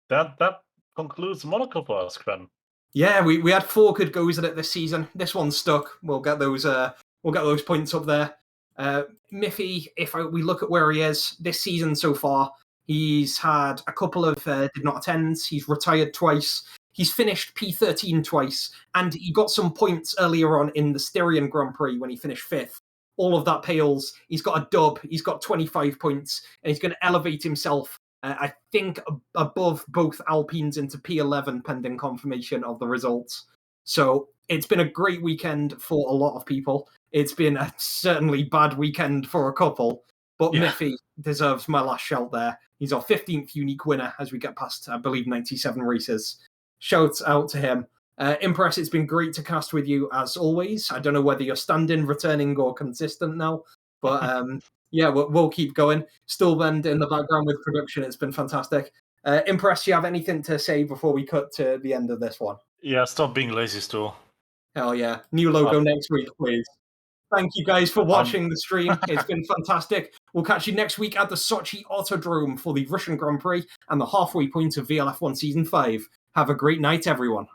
That concludes Monaco for us, Glenn. Yeah, we had 4 good goes at it this season. This one stuck. We'll get those points up there. Miffy, if we look at where he is this season so far, he's had a couple of did not attend. He's retired twice. He's finished P13 twice, and he got some points earlier on in the Styrian Grand Prix when he finished 5th. All of that pales. He's got a dub. He's got 25 points, and he's going to elevate himself, I think, above both Alpines into P11 pending confirmation of the results. So it's been a great weekend for a lot of people. It's been a certainly bad weekend for a couple, but yeah. Miffy deserves my last shout there. He's our 15th unique winner as we get past, I believe, 97 races. Shouts out to him. Impress, it's been great to cast with you as always. I don't know whether you're standing, returning, or consistent now, but yeah, we'll keep going. Stillbend in the background with production. It's been fantastic. Impress, you have anything to say before we cut to the end of this one? Yeah, stop being lazy, Stu. Hell yeah. New logo next week, please. Thank you guys for watching the stream. It's been fantastic. We'll catch you next week at the Sochi Autodrome for the Russian Grand Prix and the halfway point of VLF1 Season 5. Have a great night, everyone.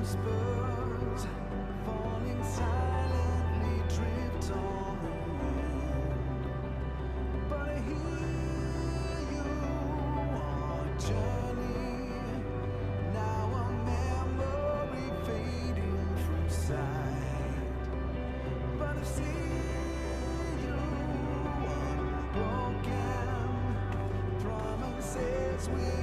Whispers falling silently drift on the wind, but I hear you on a journey. Now a memory fading from sight, but I see you unbroken. Promises we